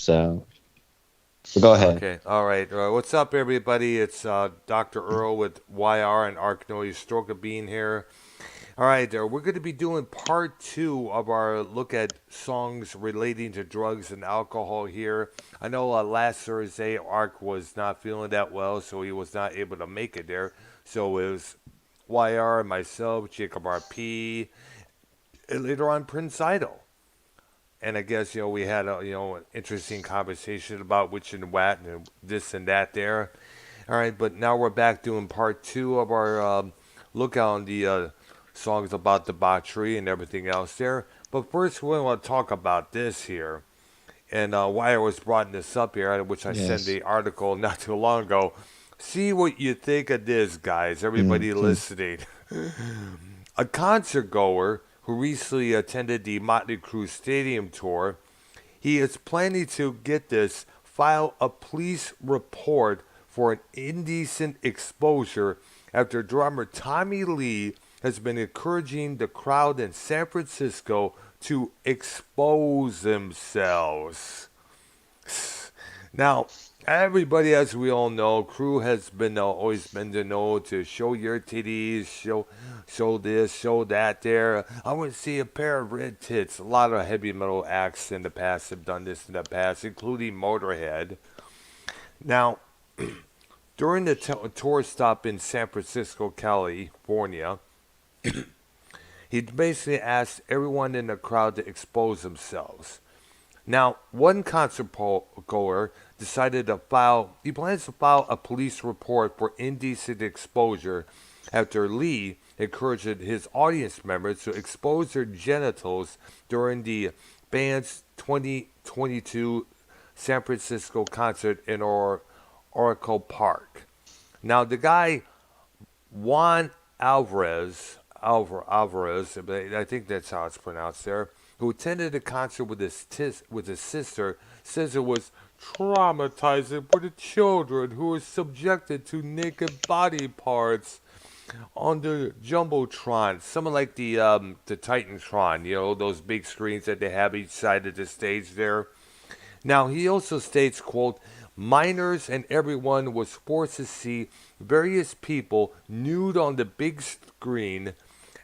So, but go ahead. Okay, all right. What's up, everybody? It's Dr. Earl with YR and Arknolia Stroke being here. All right, we're going to be doing part two of our look at songs relating to drugs and alcohol here. I know last Thursday Ark was not feeling that well, so he was not able to make it there. So it was YR and myself, Jacob RP, and later on Prince Idol. And I guess we had a an interesting conversation about which and what and this and that there. All right, but now we're back doing part two of our look on the songs about debauchery and everything else there. But first, we want to talk about this here and why I was brought this up here, which I sent Yes. the article not too long ago. See what you think of this, guys. Everybody Hmm. listening. A concert goer who recently attended the Motley Crue Stadium tour, he is planning to get this file a police report for an indecent exposure after drummer Tommy Lee has been encouraging the crowd in San Francisco to expose themselves. Now, everybody, as we all know, crew has been always been to know to show your titties, show this, show that. There, I want to see a pair of red tits. A lot of heavy metal acts in the past have done this in the past, including Motorhead. Now, during the tour stop in San Francisco, California, he basically asked everyone in the crowd to expose themselves. Now, one concert goer decided to he plans to file a police report for indecent exposure after Lee encouraged his audience members to expose their genitals during the band's 2022 San Francisco concert in Oracle Park. Now, the guy, Juan Alvarez, I think that's how it's pronounced there, who attended the concert with his sister, says it was traumatizing for the children who were subjected to naked body parts on the jumbotron, something like the Titantron, those big screens that they have each side of the stage there. Now he also states, quote, minors and everyone was forced to see various people nude on the big screen.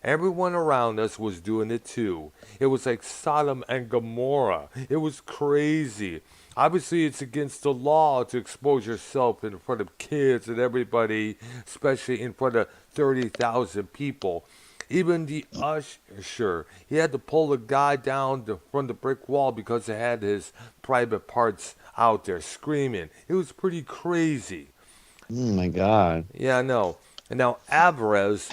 Everyone around us was doing it too. It was like Sodom and Gomorrah. It was crazy. Obviously, it's against the law to expose yourself in front of kids and everybody, especially in front of 30,000 people. Even the usher, he had to pull the guy down from the brick wall because he had his private parts out there screaming. It was pretty crazy. Oh my God. Yeah, I know. And now Alvarez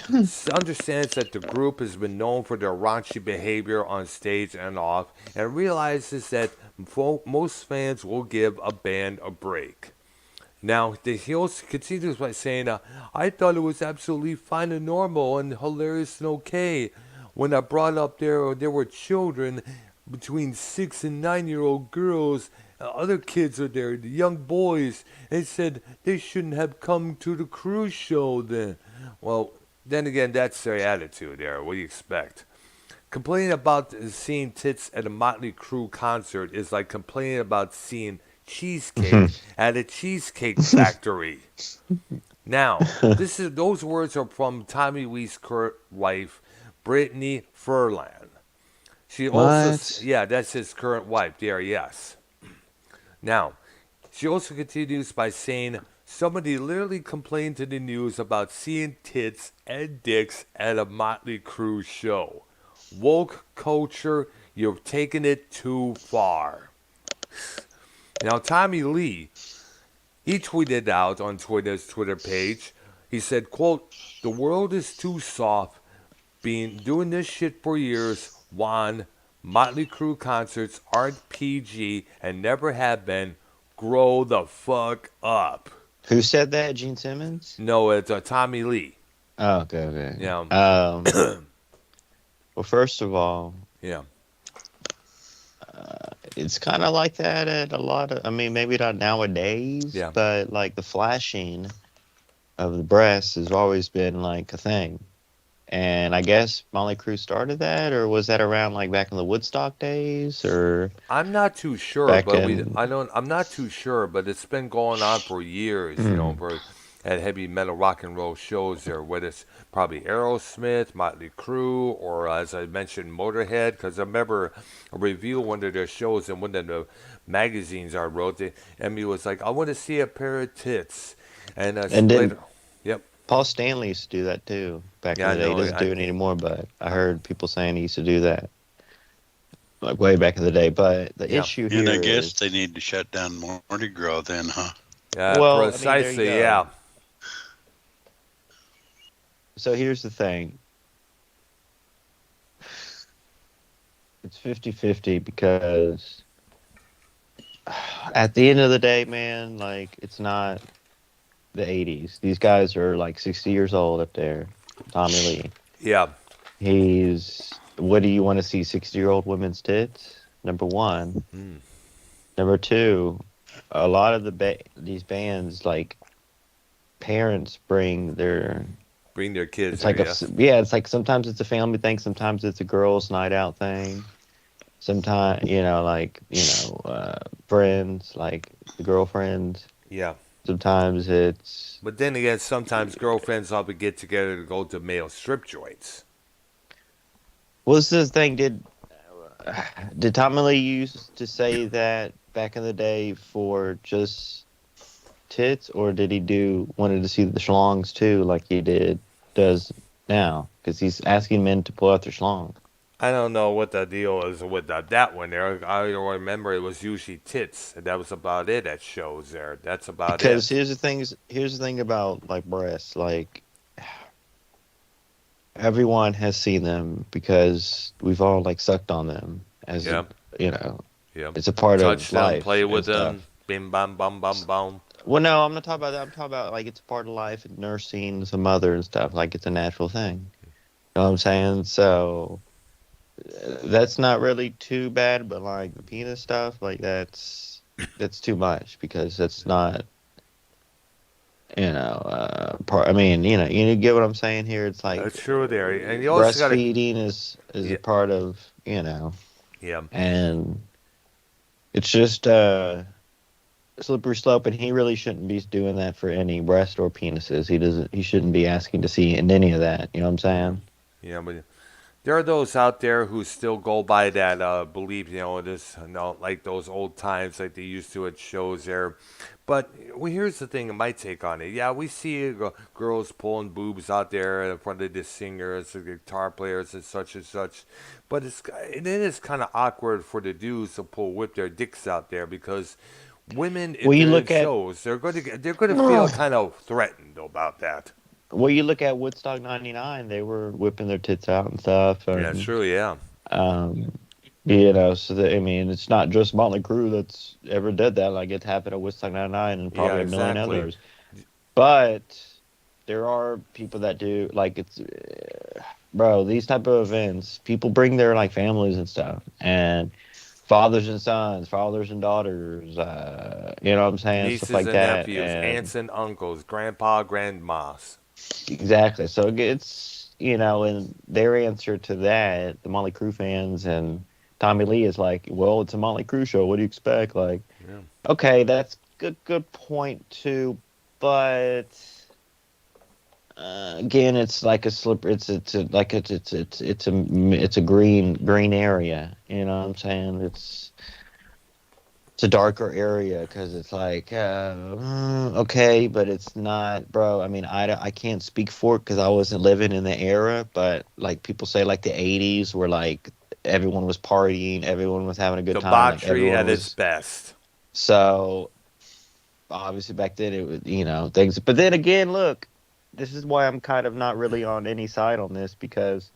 understands that the group has been known for their raunchy behavior on stage and off, and realizes that most fans will give a band a break. Now, he also continues by saying, I thought it was absolutely fine and normal and hilarious and okay. When I brought up there were children between 6 and 9-year-old girls, other kids are there, the young boys. They said they shouldn't have come to the cruise show then. Well, then again, that's their attitude there. What do you expect? Complaining about seeing tits at a Motley Crue concert is like complaining about seeing cheesecake at a cheesecake factory. Now, those words are from Tommy Lee's current wife, Brittany Furlan. She also, What? yeah, that's his current wife there, yes. Now, she also continues by saying, somebody literally complained to the news about seeing tits and dicks at a Motley Crue show. Woke culture, you've taken it too far. Now, Tommy Lee, he tweeted out on Twitter's Twitter page, he said, quote, the world is too soft, been doing this shit for years, Juan. Motley Crue concerts aren't PG and never have been. Grow the fuck up. Who said that? Gene Simmons? No, it's Tommy Lee. Oh, okay, okay. Yeah, Well, first of all, yeah, it's kind of like that at a lot of. I mean, maybe not nowadays, yeah. but like the flashing of the breasts has always been like a thing. And I guess Molly Crew started that, or was that around like back in the Woodstock days, or I'm not too sure, back but in? I'm not too sure, but it's been going on for years, Hmm. for at heavy metal rock and roll shows there, whether it's probably Aerosmith, Motley Crue, or as I mentioned, Motorhead, because I remember a review of one of their shows in one of the magazines I wrote, Emmy was like, I want to see a pair of tits. And And then later, yep, Paul Stanley used to do that too back in yeah, I the day. He know, doesn't do it anymore, but I heard people saying he used to do that like way back in the day. But the yeah, issue And I here guess is, they need to shut down Mardi Gras then, huh? well, I mean, there you precisely, go. yeah. So here's the thing. It's 50-50 because at the end of the day, man, like it's not the 80s. These guys are like 60 years old up there. Tommy Lee. Yeah, What do you want to see? 60-year-old women's tits? Number one. mm. Number two, a lot of these bands, like parents bring their, Bring their kids it's there, like yes. yeah, it's like sometimes it's a family thing, sometimes it's a girls' night out thing. Sometimes, friends, like the girlfriends. Yeah. Sometimes it's, But then again, sometimes girlfriends all get together to go to male strip joints. what's this thing? Did Tommy Lee used to say that back in the day for just tits, or did he wanted to see the schlongs too, like he does now? Because he's asking men to pull out their schlong. I don't know what the deal is with that one there. I don't remember it was usually tits, and that was about it at shows there. That's about Because it. here's the thing about like breasts, like everyone has seen them because we've all like sucked on them as a, Yeah, you know, yeah. it's a part Touch of them, life play and with them, stuff. bim bam bum bum bum. Well, no, I'm not talking about that. I'm talking about like it's a part of life and nursing as a mother and stuff. Like it's a natural thing. You know what I'm saying? So that's not really too bad, but like the penis stuff, like that's too much because that's not, part. I mean, you get what I'm saying here. It's like That's true there, and you also gotta, breastfeeding is a yeah, part of, yeah. and it's just slippery slope, and he really shouldn't be doing that for any breast or penises. He shouldn't be asking to see in any of that. You know what I'm Yeah, saying? yeah, but there are those out there who still go by that belief, like those old times like they used to at shows there. But well, here's the thing, my take on it. Yeah, we see girls pulling boobs out there in front of the singers, the guitar players, and such. But it is kind of awkward for the dudes to whip their dicks out there because women, if Well, you they're in look at shows, they're going to feel kind of threatened about that. well, you look at Woodstock '99. They were whipping their tits out and stuff, Yeah, and true. Yeah, um, so that, I mean, it's not just Motley Crue that's ever did that. Like it happened at Woodstock '99 and yeah, probably a million exactly. others. But there are people that do like it's, bro. These type of events, people bring their like families and stuff, and fathers and sons, fathers and daughters. You know what I'm saying? Stuff Nieces like and that, nephews, and aunts and uncles, grandpa, grandmas. exactly. So it's, and their answer to that, the Motley Crue fans and Tommy Lee is like, well, it's a Motley Crue show. What do you expect? Like, Yeah. okay, that's good point too, but again, it's like a slipper. It's a green area. You know what I'm saying? It's a darker area because it's like, okay, but it's not, bro. I mean, I can't speak for it because I wasn't living in the era, but like people say, like the '80s were like everyone was partying, everyone was having a good time, like Debauchery everyone at its was. best. So obviously back then it was, things. But then again, look, this is why I'm kind of not really on any side on this because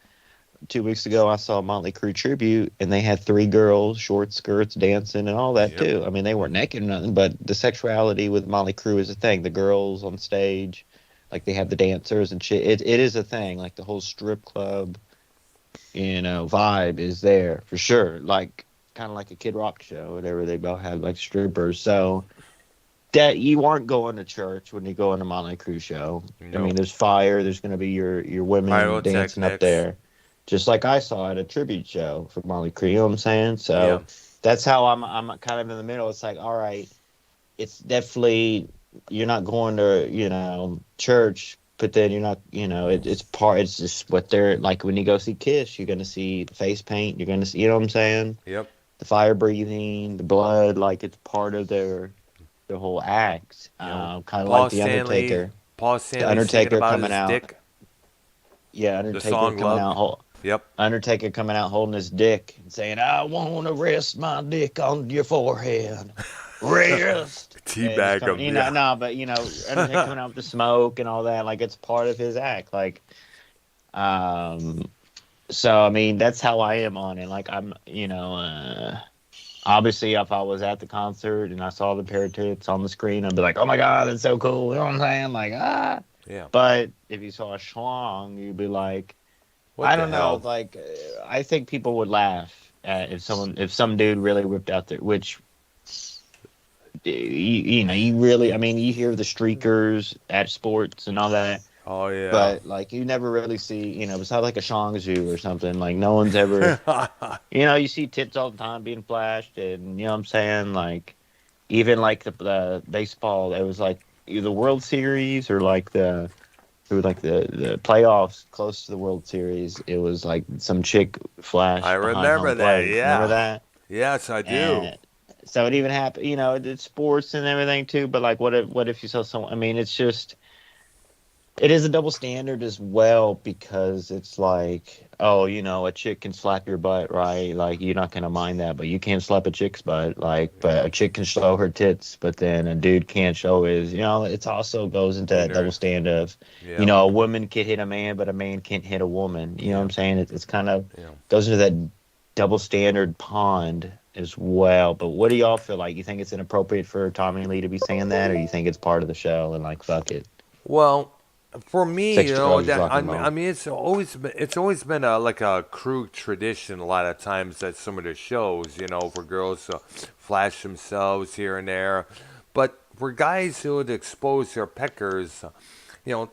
2 weeks ago I saw a Motley Crue tribute and they had three girls, short skirts, dancing and all that Yep. too. I mean, they weren't naked or nothing, but the sexuality with Motley Crue is a thing. The girls on stage, like they have the dancers and shit. It is a thing. Like the whole strip club, vibe is there for sure. Like kind of like a Kid Rock show, whatever. They both have like strippers. So that you aren't going to church when you go on a Motley Crue show. I No. mean, there's fire. There's going to be your women dancing up Pyrotechnics. there, just like I saw at a tribute show for Motley Crue. You know what I'm saying? Yeah. So that's how I'm kind of in the middle. It's like, all right, it's definitely you're not going to church, but then you're not it's part. It's just what they're like when you go see Kiss. You're going to see the face paint. You're going to see, you know what I'm saying? Yep. The fire breathing, the blood, like it's part of their whole act. You know, Kind of like Paul the Stanley. Undertaker. Paul The Stanley singing Undertaker about coming his out. dick. Yeah, The Undertaker song coming "Love." out. Yep. Undertaker coming out holding his dick and saying, "I want to rest my dick on your forehead, rest." And he's Teabag coming, him. Yeah. no, but Undertaker coming out with the smoke and all that, like it's part of his act. Like, um, so I mean, that's how I am on it. Like I'm, obviously, if I was at the concert and I saw the pair of tits on the screen, I'd be like, "Oh my god, that's so cool!" You know what I'm saying? Like, ah. Yeah. But if you saw a schlong, you'd be like, What I the don't know. hell? Like, I think people would laugh at if some dude really whipped out there, which you really, I mean, you hear the streakers at sports and all that, Oh yeah. but like you never really see, besides like a Shang Zhu or something. Like no one's ever, you see tits all the time being flashed, and you know what I'm saying. Like even like the baseball, it was like either the World Series or like the playoffs close to the World Series. It was like some chick I flashed behind home remember that. plate. Remember Yeah. that? Yes, I do. And so it even happened. It's sports and everything too. But like, what if you saw someone? I mean, it's just it is a double standard as well because it's like, oh, a chick can slap your butt, right? Like you're not gonna mind that, but you can't slap a chick's butt. Like, but a chick can show her tits, but then a dude can't show his. It's also goes into that double Wiener. standard of, Yep. a woman can hit a man, but a man can't hit a woman. You know what Yeah. I'm saying? It's kind of Yeah. goes into that double standard pond as well. But what do y'all feel like? You think it's inappropriate for Tommy Lee to be saying that, or you think it's part of the show and like fuck it, Well, for me, sex, drugs, rock and I roll? mean, it's always been a like a crew tradition. A lot of times that some of the shows, for girls to flash themselves here and there, but for guys who would expose their peckers,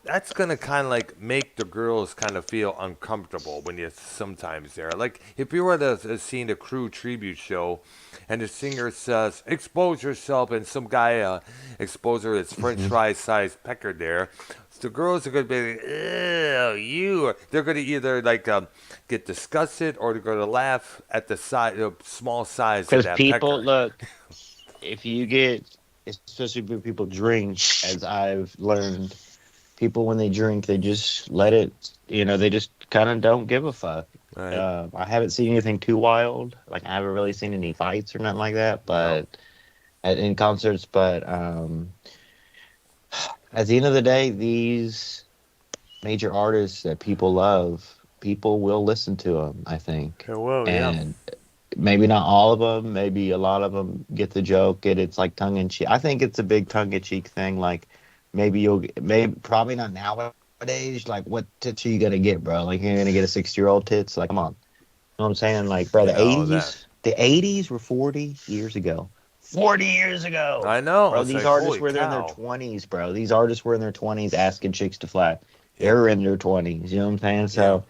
that's gonna kind of like make the girls kind of feel uncomfortable when you're sometimes there. Like if you were to see the crew tribute show, and the singer says, "Expose yourself," and some guy expose her his French Hmm. fry sized pecker there. So the girls are gonna be like, "Ew, you." They're gonna either like get disgusted or they're gonna laugh at the size, small size of Because that people pecker. look, if you get, especially when people drink, as I've learned, people when they drink, they just let it. They just kind of don't give a fuck. Right? I haven't seen anything too wild. Like I haven't really seen any fights or nothing like that. No. But in concerts, but at the end of the day, these major artists that people love, people will listen to them. I think, Well, yeah. and maybe not all of them, maybe a lot of them get the joke. It's like tongue in cheek. I think it's a big tongue in cheek thing. Like maybe probably not nowadays. Like what tits are you gonna get, bro? Like you're gonna get a 60-year-old tits? Like come on, you know what I'm saying? Like bro, the No, that 80s, the 80s were 40 years ago. 40 years ago, I know. bro. It's These like artists holy were in their cow. 20s, bro. These artists were in their 20s asking chicks to flat. They Yep. were in their 20s. You know what I'm saying? Yeah. So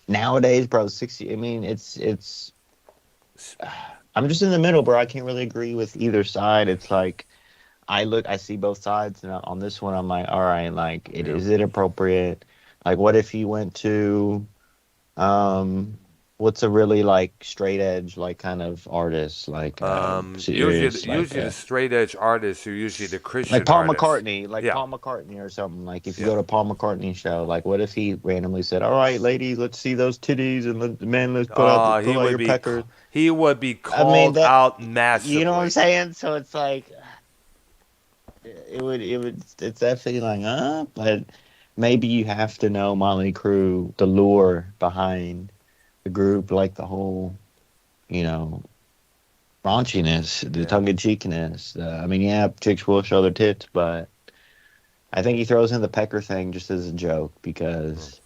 nowadays, bro, 60. I mean, it's I'm just in the middle, bro. I can't really agree with either side. It's like I see both sides, and on this one, I'm like, all right, like, Yeah. is it appropriate? Like, what if he went to, um, what's a really like straight edge, like kind of artist, like Usually, serious, usually the straight edge artists are usually the like Christian Paul artists. McCartney, Yeah. or something. Like if you Yeah. go to Paul McCartney show, like what if he randomly said, "All right, ladies, let's see those titties, and men, let's He pull out would your be peckers." he would be I mean called that, out you know what I'm massively. saying? So it's like it's definitely like, but maybe you have to know Motley Crue, the lure behind the group, like the whole, you know, raunchiness, the Yeah. tongue in cheekiness. I mean, yeah, chicks will show their tits, but I think he throws in the pecker thing just as a joke Mm. because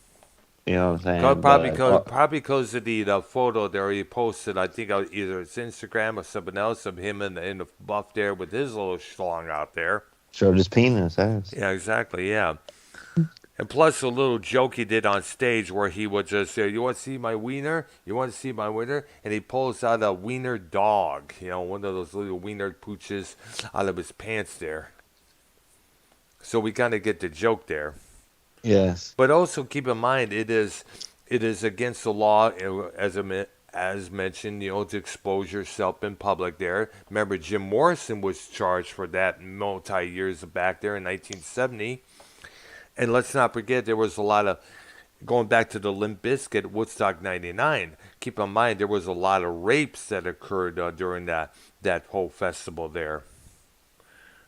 You know what I'm saying? Probably But because probably because of the photo there he posted. I think either it's Instagram or something else of him in the buff there with his little schlong out there. showed his penis. That's Yeah, exactly. Yeah. And plus a little joke he did on stage where he would just say, "You want to see my wiener? You want to see my wiener?" And he pulls out a wiener dog, one of those little wiener pooches out of his pants there. So we kind of get the joke there. yes. But also keep in mind, it is against the law, as mentioned, to expose yourself in public there. Remember, Jim Morrison was charged for that multi years back there in 1970. And let's not forget, there was a lot of going back to the Limp Bizkit Woodstock '99. Keep in mind there was a lot of rapes that occurred during that whole festival there.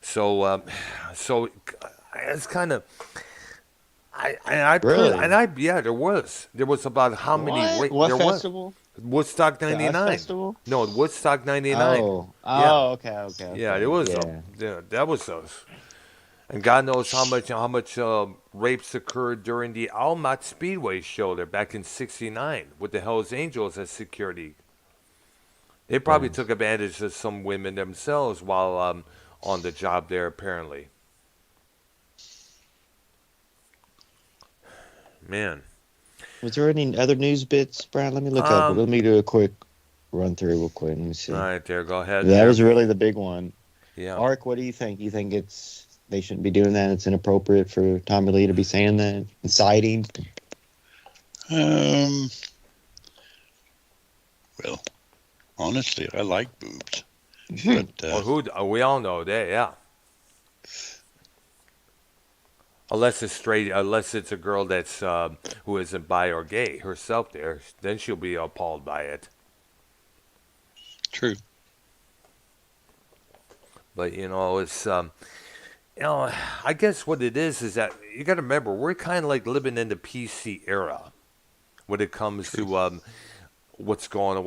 So it's kind of Really? yeah, there was about how many What there was festival? Woodstock The Us '99. Festival? No, Woodstock '99. Oh. Yeah, Oh, okay, okay, yeah, it okay. was Yeah. yeah, that was and God knows how much rapes occurred during the Almat Speedway show there back in '69 with the Hell's Angels as security. They probably Yes. took advantage of some women themselves while on the job there apparently. Man. Was there any other news bits, Brian? Let me look up. Um Let me do a quick run through real quick. Let me all see. right, there, go ahead That there. was really the big one. Yeah. Ark, what do you think? You think they shouldn't be doing that? It's inappropriate for Tommy Lee to be saying that, inciting. Um, well, honestly, I like boobs, but Well, we all know that, yeah. Unless it's a girl that's who isn't bi or gay herself, there, then she'll be appalled by it. true. But I guess what it is that you got to remember we're kind of like living in the PC era when it comes True. to what's going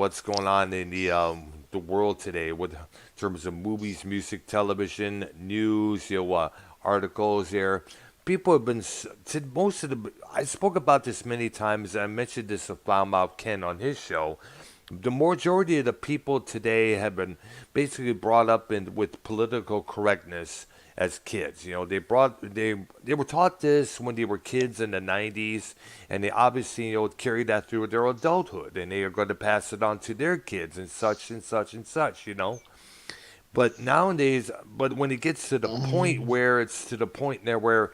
on in the world today with in terms of movies, music, television, news, articles there. People have been to most of the. I spoke about this many times. I mentioned this about Ken on his show. The majority of the people today have been basically brought up with political correctness as kids. They were taught this when they were kids in the '90s, and they obviously carried that through their adulthood, and they are going to pass it on to their kids and such and such and such. But nowadays, when it gets to the point where it's to the point there where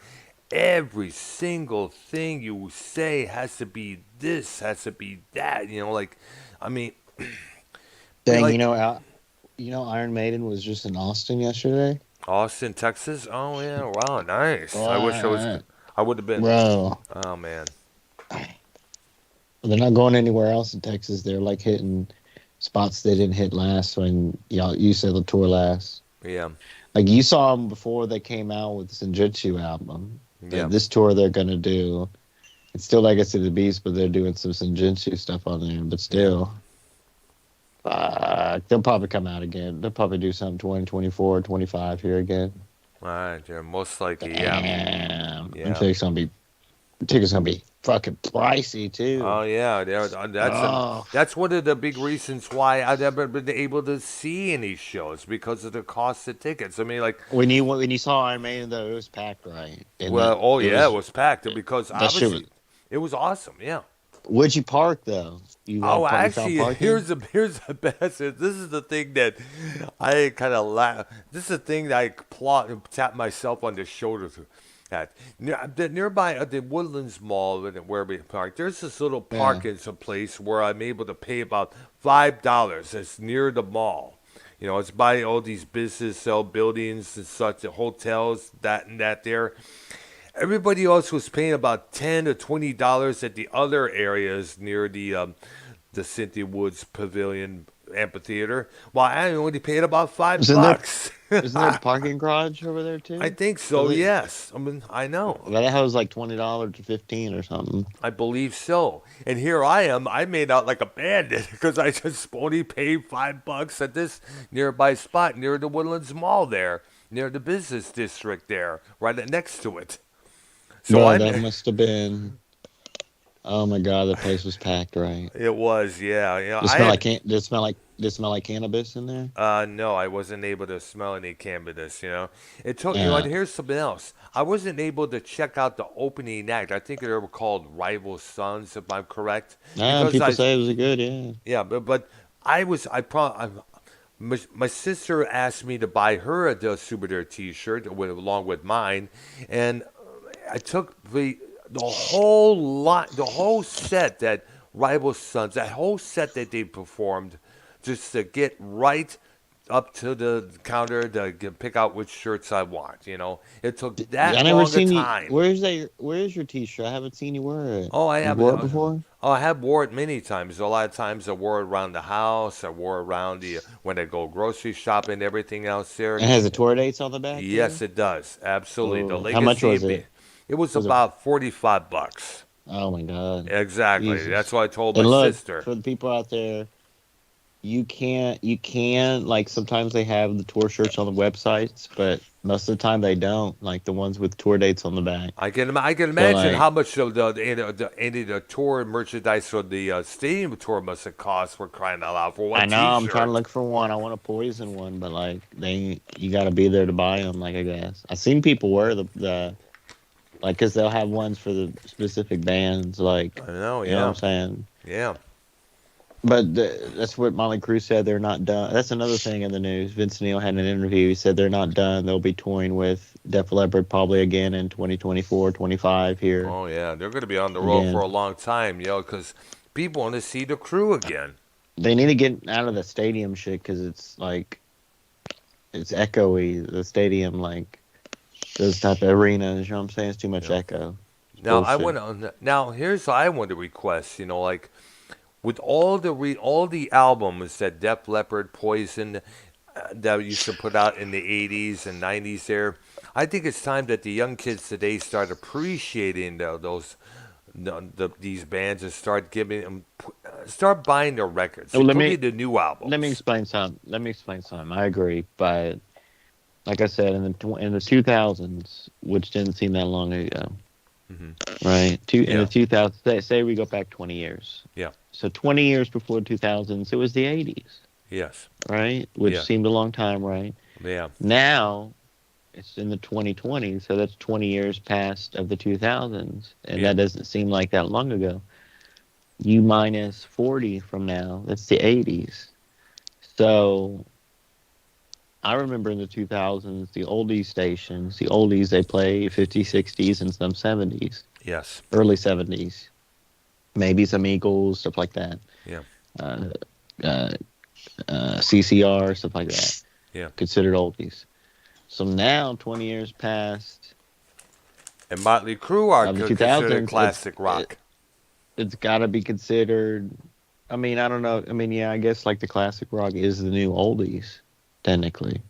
every single thing you say has to be this, has to be that, like, I mean, Dang, like Iron Maiden was just in Austin yesterday. Austin, Texas. Oh yeah, wow, nice. I wish I was. What? I would have been. Bro, Oh man. they're not going anywhere else in Texas. They're like hitting spots they didn't hit last when you said the tour last. Yeah. Like you saw them before they came out with the Senjutsu album. Yeah. This tour they're gonna do. It's still Legacy of the Beast, but they're doing some Senjutsu stuff on there. But still, they'll probably come out again. They'll probably do something 2024, 25 here again. All right. Yeah. Most likely. Yeah. Damn. Yeah. Tickets gonna be fucking pricey too. Oh yeah. Oh. That's one of the big reasons why I've never been able to see any shows because of the cost of tickets. I mean, like. When you saw Iron Maiden though, it was packed, right? And Well, oh yeah, it was was packed because that shit was. obviously it was awesome. Yeah. Where'd you park though? Oh, You found actually, parking? here's the best. This is the thing that I kind of laugh. This is the thing that I tap myself on the shoulder to. Nearby at the Woodlands Mall where we park, there's this little Yeah. parking place where I'm able to pay about $5. It's near the mall. It's by all these business buildings and such, the hotels, that and that there. Everybody else was paying about $10 to $20 at the other areas near the Cynthia Woods Pavilion Amphitheater, while I only paid about five Isn't there bucks. isn't there a parking garage over there I too? think so. Yes, I mean I know. Well, that was like $20 to 15 or something. I believe so. And here I am. I made out like a bandit because I just only paid $5 at this nearby spot near the Woodlands Mall there, near the business district there, right next to it. So Bro, I that must have been Oh my god, the place was packed, right? It was, yeah. You know, Did it I smell like had can did it smell like cannabis in there? no, I wasn't able to smell any cannabis. It took. Yeah. And here's something else. I wasn't able to check out the opening act. I think they were called Rival Sons, if I'm correct, because People I, say it was a good, yeah. yeah, but I was, I probably. My sister asked me to buy her a Del Subiter T-shirt along with mine, and I took the whole lot, the whole set that Rival Sons, that whole set that they performed, just to get right up to the counter to pick out which shirts I want. It took I that never long a seen you. time. Where's your t-shirt? I haven't seen you wear it. Oh, I You have. wore it before? Oh, I have wore it many times. A lot of times I wore it around the house. I wore it around the when I go grocery shopping, everything else there. It has the tour dates on the back Yes, there. it does. Absolutely. The Oh, how much legacy. was it? It was Was it? about $45. Oh my God, Exactly. That's Jesus! what I told my And look, sister. for the people out there, you can like sometimes they have the tour shirts on the websites, but most of the time they don't. Like the ones with tour dates on the back. I can So imagine like, how much of the tour merchandise for the stadium tour must have cost for crying out loud for one I know I'm trying to T-shirt. look for one. I want a poison one, but like you got to be there to buy them. Like I guess I've seen people wear the like because they'll have ones for the specific bands. Like I know. you know what I'm Yeah. saying. Yeah. But that's what Molly Cruz said. They're not done. That's another thing in the news. Vince Neil had an interview. He said they're not done. They'll be touring with Def Leppard probably again in 2024, 25 here Oh yeah. They're going to be on the road for a again. long time, because people want to see the crew again. They need to get out of the stadium shit because it's like it's echoey. The stadium, like those type of arenas. You know what I'm saying? It's too much Yeah. echo. It's Now I bullshit. want to. Now here's what I want to request. Like with all the albums that Def Leppard, Poison, that we used to put out in the 80s and 90s there, I think it's time that the young kids today start appreciating these bands and start giving them start buying their records, Oh, including the new let me albums. explain something. Let me explain something. I agree, but like I said, in the 2000s, which didn't seem that long ago, Hmm. right? In the Yeah, 2000s, say we go back 20 years. yeah, So 20 years before 2000s, it was the 80s, yes, right? Which yeah, seemed a long time, right? yeah, Now it's in the 2020s, so that's 20 years past of the 2000s, and yeah, that doesn't seem like that long ago. You minus 40 from now, that's the 80s. So I remember in the 2000s, the oldies stations, the oldies, they play 50s, 60s, and some 70s, yes, early 70s, maybe some Eagles, stuff like that. yeah, Uh, uh, CCR, stuff like that, yeah. considered oldies. So now, 20 years past And Motley Crue are of the considered 2000s, classic rock. it's got to be considered. I mean, I don't know. I mean, yeah, I guess like the classic rock is the new oldies, technically.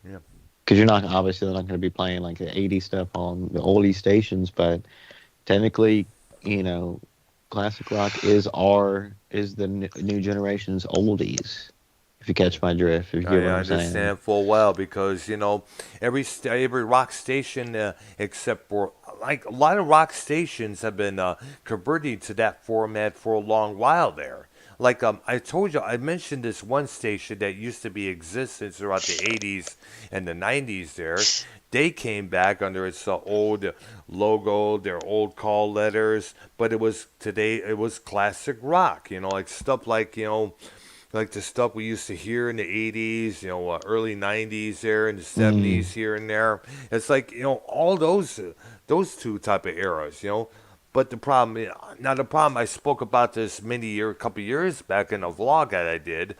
Yeah. Because you're not obviously not going to be playing like the 80s stuff on the oldie stations, but technically, you know, classic rock is the new generation's oldies. If you catch my drift, if you get I what I'm saying. understand full well because every rock station except for like a lot of rock stations have been converting to that format for a long while there. Like I told you, I mentioned this one station that used to be existent throughout the 80s and the 90s. There, they came back under its old logo, their old call letters, but it was classic rock. Like stuff like the stuff we used to hear in the 80s, early 90s there in the Mm. 70s here and there. It's like, all those two type of eras. But the problem I spoke about this a couple years back in a vlog that I did,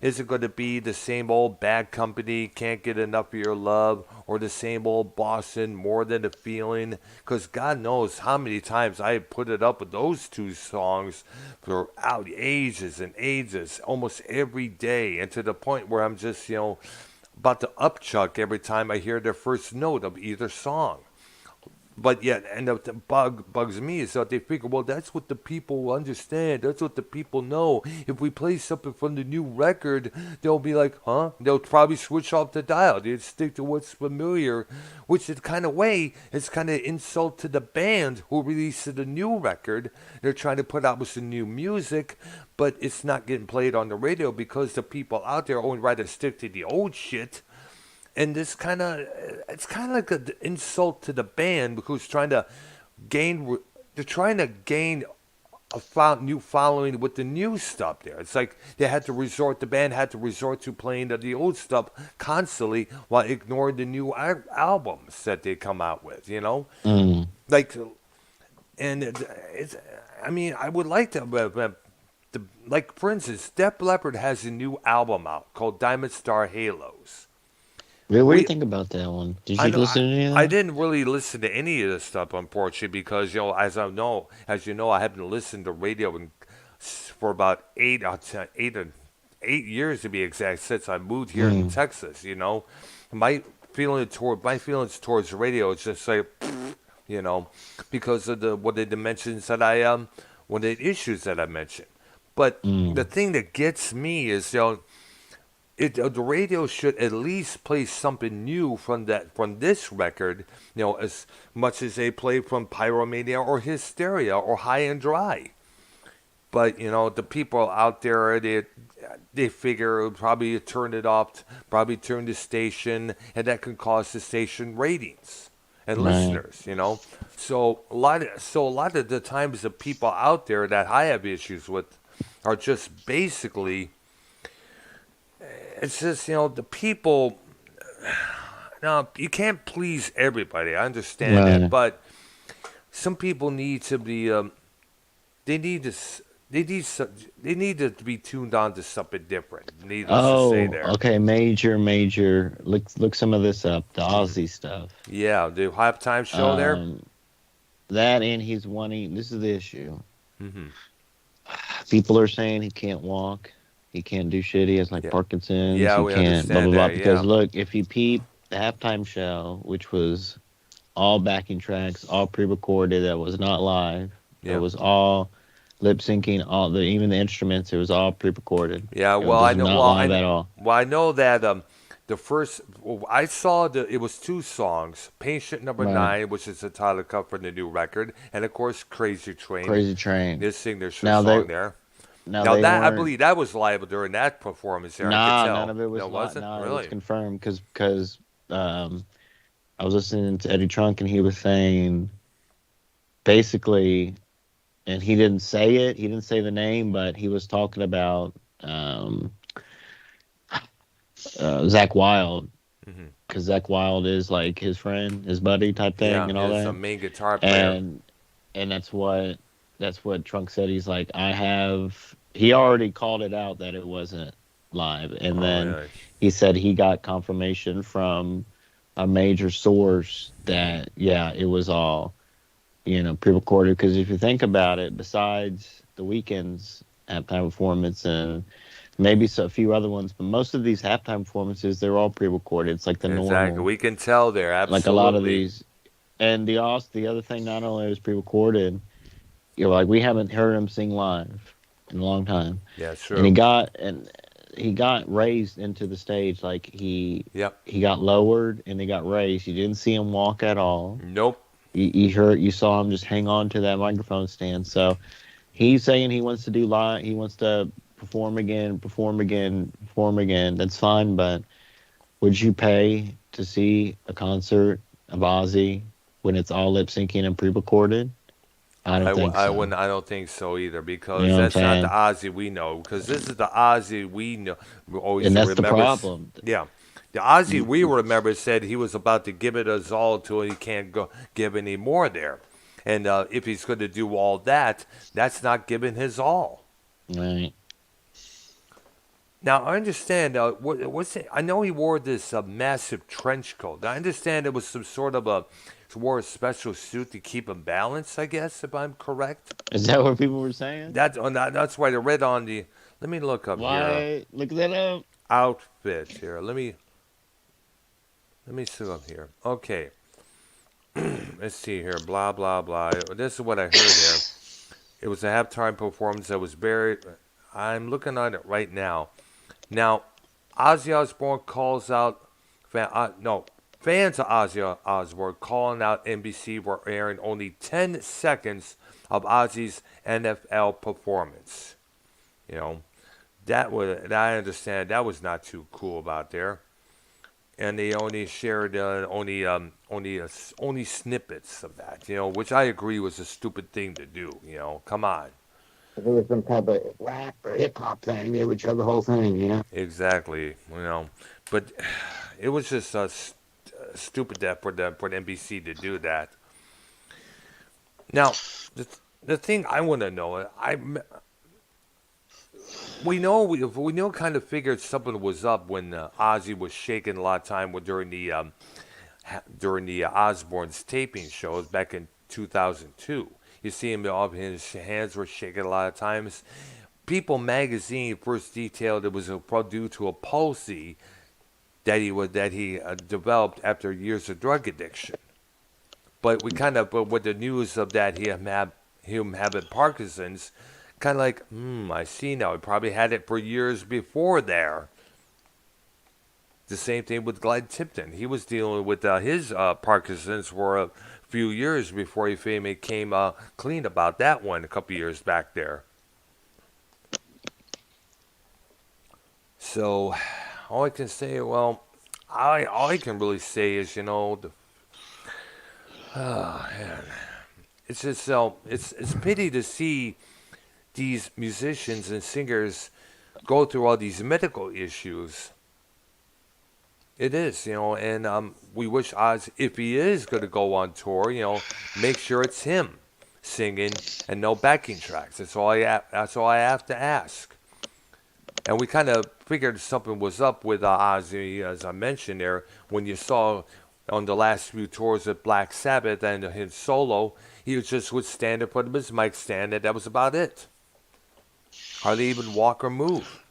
is it going to be the same old Bad Company, Can't Get Enough of Your Love, or the same old Boston, More Than a Feeling? Because God knows how many times I put it up with those two songs throughout ages and ages, almost every day, and to the point where I'm just, about to upchuck every time I hear the first note of either song. But yet, and the bugs me is that they figure, well, that's what the people understand. That's what the people know. If we play something from the new record, they'll be like, huh? They'll probably switch off the dial. They'd stick to what's familiar, which is kind of way is kind of insult to the band who released the new record. They're trying to put out with some new music, but it's not getting played on the radio because the people out there only rather stick to the old shit. And this it's kind of like an insult to the band who's trying to they're trying to gain a new following with the new stuff there. It's like the band had to resort to playing the old stuff constantly while ignoring the new albums that they come out with, you know? Mm. Like, and it's, I mean, I would like to, like, for instance, Def Leppard has a new album out called Diamond Star Halos. What do you We, think about that one? Did I you know listen to any of I that? didn't really listen to any of this stuff, unfortunately, because as you know, I haven't listened to radio for about 8 years to be exact since I moved here in Mm. Texas. You know, my feelings towards the radio is just like, you know, because of the dimensions that what the issues that I mentioned. But the Mm. thing that gets me is, the radio should at least play something new from this record, as much as they play from Pyromania or Hysteria or High and Dry. But the people out there, they figure probably turn it off, probably turn the station, and that can cause the station ratings and Right. listeners. So a lot of the times the people out there that I have issues with are just basically, it's just the people. Now you can't please everybody. I understand that, Right. but some people need to be. They need to. They need. They need to be tuned on to something different. Needless to say, Oh, there. okay. Major. Look some of this up. The Aussie stuff. Yeah, the halftime show there. Um, that and he's wanting. This is the issue. Hmm. People are saying he can't walk. He can't do shit. He has like Yeah, Parkinson's. yeah, He we can't blah blah understand blah. that. Because Yeah, look, if you peep the halftime show, which was all backing tracks, all pre-recorded, that was not live. That yeah, was all lip syncing. Even the instruments. It was all pre-recorded. yeah. Well, This I is know. not Well, live at all. I know that the first I saw it was two songs: "Patient Number Right. Nine," which is the title cut for the new record, and of course, "Crazy Train." Crazy Train. They sing their Now they song there. now Now they that I weren't. believe that was live during that performance there. I could Nah, none tell. of it No, was it live. wasn't Nah, it was really. confirmed because um, I was listening to Eddie Trunk and he was saying basically, and he didn't say it. He didn't say the name, but he was talking about um, Zach Wild Hmm. because Zach Wild is like his friend, his buddy type thing, Yeah, and all his that. main guitar player. And that's what Trunk said. He's like, I have. He already called it out that it wasn't live, and Oh, then really? he said he got confirmation from a major source that yeah, it was all pre-recorded. Because if you think about it, besides the weekends halftime performance and maybe a few other ones, but most of these halftime performances they're all pre-recorded. It's like the Exactly. normal, We can tell there. like a lot of Absolutely. these. And the other thing, not only was pre-recorded, like we haven't heard him sing live in a long time, Yeah, and true. he got raised into the stage, like Yep. he got lowered and he got raised. You didn't see him walk at all. Nope. You saw him just hang on to that microphone stand. So he's saying he wants to do live. He wants to perform again, perform again, perform again. That's fine, but would you pay to see a concert of Ozzy when it's all lip syncing and pre-recorded? I don't think I so. wouldn't. I don't think so either You because know what I'm that's not the saying? Ozzy we know. Because this is the Ozzy we know. We always And that's the remember. problem. Yeah, the Ozzy You, we remember said he was about to give it us all till he can't go give any more there, and if he's going to do all that, that's not giving his all. right. Now I understand. What's it? I know he wore this massive trench coat. I understand it was some sort of he wore a special suit to keep him balanced. I guess if I'm correct. Is that what people were saying? That's why I read on the. Let me look up here. Why? Look that up. Outfit here. Let me see up here. Okay. Let's see here. Blah blah blah. This is what I heard here. It was a halftime performance that was buried. I'm looking at it right now. Now, Ozzy Osbourne calls out. No, fans of Ozzy Osbourne calling out NBC were airing only 10 seconds of Ozzy's NFL performance. You know, I understand that was not too cool about there, and they only shared only snippets of that. Which I agree was a stupid thing to do. Come on. If it was some type of rap or hip hop thing, they would show the whole thing. Exactly. But it was just stupid that for the NBC to do that. Now, the thing I want to know, we know kind of figured something was up when Ozzy was shaking a lot of time during the Osbourne's taping shows back in 2002. You see him, all his hands were shaking a lot of times. People magazine first detailed it was due to a palsy that he developed after years of drug addiction. But with the news of that him having Parkinson's, kind of like, I see now. He probably had it for years before there. The same thing with Glenn Tipton. He was dealing with his Parkinson's for a few years before he finally came clean about that one a couple years back there. So, all I can say, well, all I can really say is, man, it's just it's pity to see these musicians and singers go through all these medical issues. It is, and we wish Oz, if he is going to go on tour, make sure it's him singing and no backing tracks. That's all I have to ask. And we kind of figured something was up with Ozzy, as I mentioned there, when you saw on the last few tours of Black Sabbath and his solo, he was just would stand in front of his mic stand, and that was about it. Hardly even walk or move.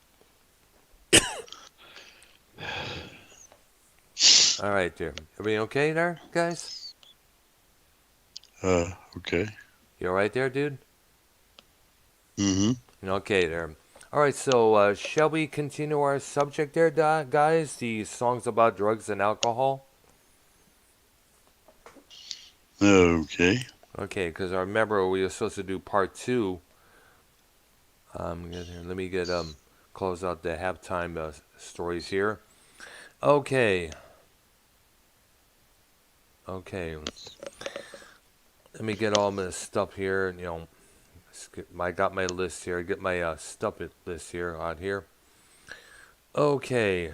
All right, there. Everything okay there, guys? Okay. You all right there, dude? Mm-hmm. Okay, there. All right, so shall we continue our subject there, guys? The songs about drugs and alcohol? Okay. Okay, because I remember we were supposed to do part two. Let me get close out the halftime stories here. Okay. Okay. Let me get all my stuff here. I got my list here. Get my stuff list here on here. Okay.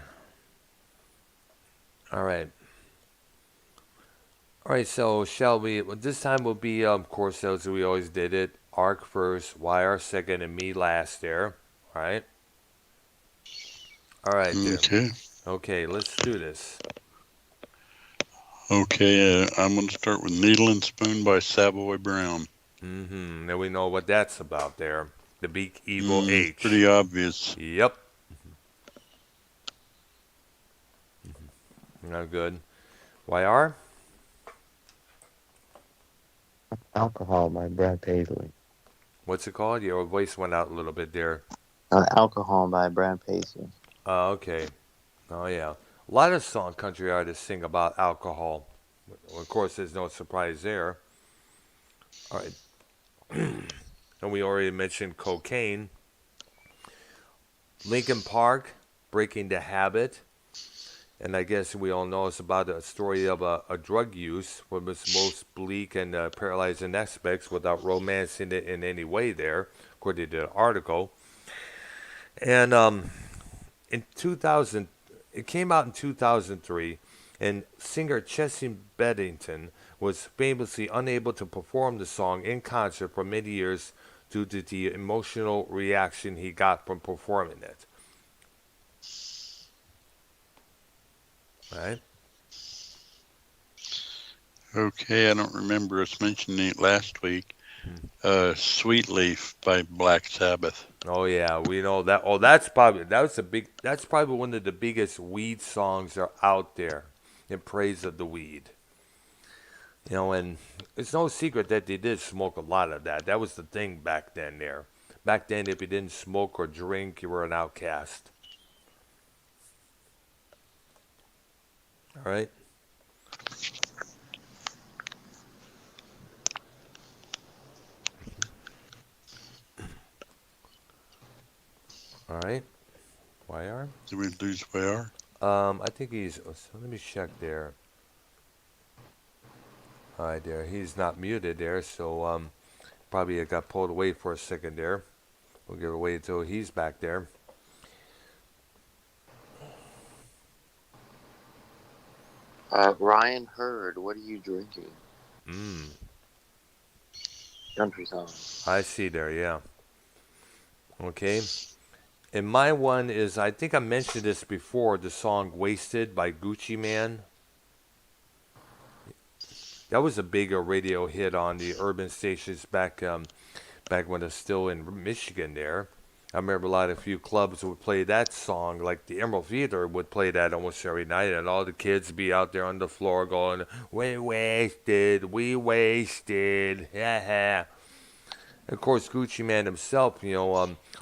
All right. All right. So shall we? Well, this time will be, of course, as we always did it. Ark first, YR second, and me last. There. All right. All right. There. Okay. Okay. Let's do this. Okay. I'm going to start with Needle and Spoon by Savoy Brown. Mm-hmm. Now we know what that's about there. The big evil H. Pretty obvious. Yep. Not good. YR? Alcohol by Brad Paisley. What's it called? Your voice went out a little bit there. Alcohol by Brad Paisley. Okay. Oh, yeah. A lot of country artists sing about alcohol. Well, of course, there's no surprise there. All right. And we already mentioned cocaine. Linkin Park, Breaking the Habit. And I guess we all know it's about a story of a drug use from its most bleak and paralyzing aspects without romancing it in any way there, according to the article. And in 2000, it came out in 2003, and singer Chesney Bennington was famously unable to perform the song in concert for many years due to the emotional reaction he got from performing it. Right? Okay, I don't remember us mentioning it last week. Sweet Leaf by Black Sabbath. Oh yeah, we know that. Oh, that's probably one of the biggest weed songs are out there in praise of the weed. And it's no secret that they did smoke a lot of that. That was the thing back then there. Back then, if you didn't smoke or drink, you were an outcast. All right? All right? YR? Did we lose YR? I think he's. So let me check there. All right, there. He's not muted there, so probably it got pulled away for a second there. We'll give it away until he's back there. Ryan Hurd, what are you drinking? Mm, Country song. I see there, yeah. Okay. And my one is, I think I mentioned this before, the song Wasted by Gucci Man. That was a bigger radio hit on the urban stations back when it's still in Michigan there. I remember a few clubs would play that song, like the Emerald Theater would play that almost every night, and all the kids be out there on the floor going, we wasted, yeah. Of course, Gucci Man himself,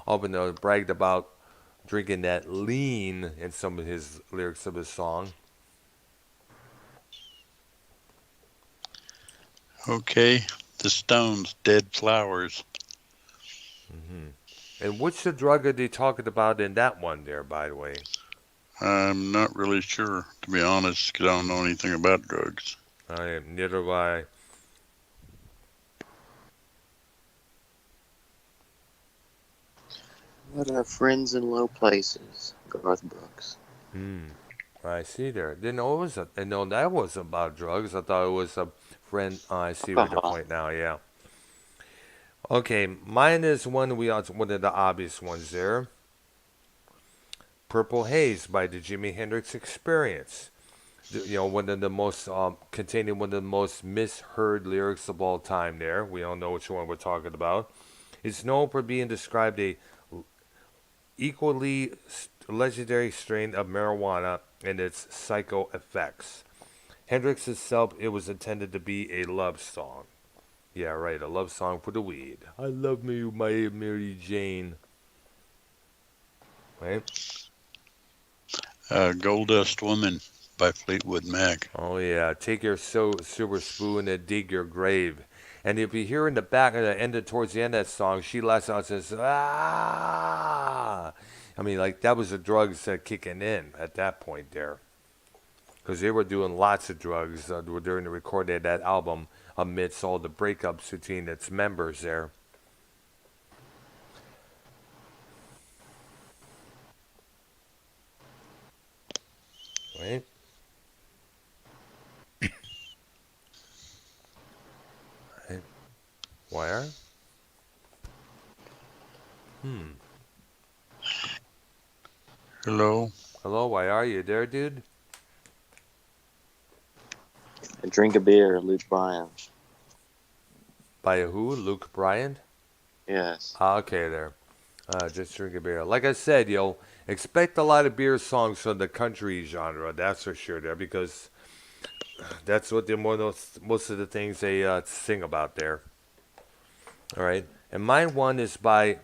often bragged about drinking that lean in some of his lyrics of his song. Okay. The Stones, Dead Flowers. Hmm. And which the drug are they talking about in that one there, by the way? I'm not really sure, to be honest, because I don't know anything about drugs. Neither do I. What are friends in low places? Garth Brooks. Hmm. I see there. Didn't know it was no, that was about drugs. I thought it was a friend. I see what the point now. Yeah. Okay, mine is one one of the obvious ones there. Purple Haze by the Jimi Hendrix Experience. One of the most containing one of the most misheard lyrics of all time. There, we all know which one we're talking about. It's known for being described a equally legendary strain of marijuana and its psycho effects. Hendrix itself, it was intended to be a love song. Yeah, right, a love song for the weed. I love me, my Mary Jane. Right? Gold Dust Woman by Fleetwood Mac. Oh yeah, take your silver spoon and dig your grave. And if you hear in the back of the end towards the end of that song, she lets out and says, "Ah!" I mean, like that was the drugs kicking in at that point there, because they were doing lots of drugs during the recording of that album, amidst all the breakups between its members there. Right? Right. Wire? Hmm. Hello? Hello, why are you there, dude? And drink a beer, Luke Bryan. By who? Luke Bryant? Yes. Okay, there. Just drink a beer. Like I said, expect a lot of beer songs from the country genre. That's for sure, there, because that's what most of the things they sing about there. All right, and my one is by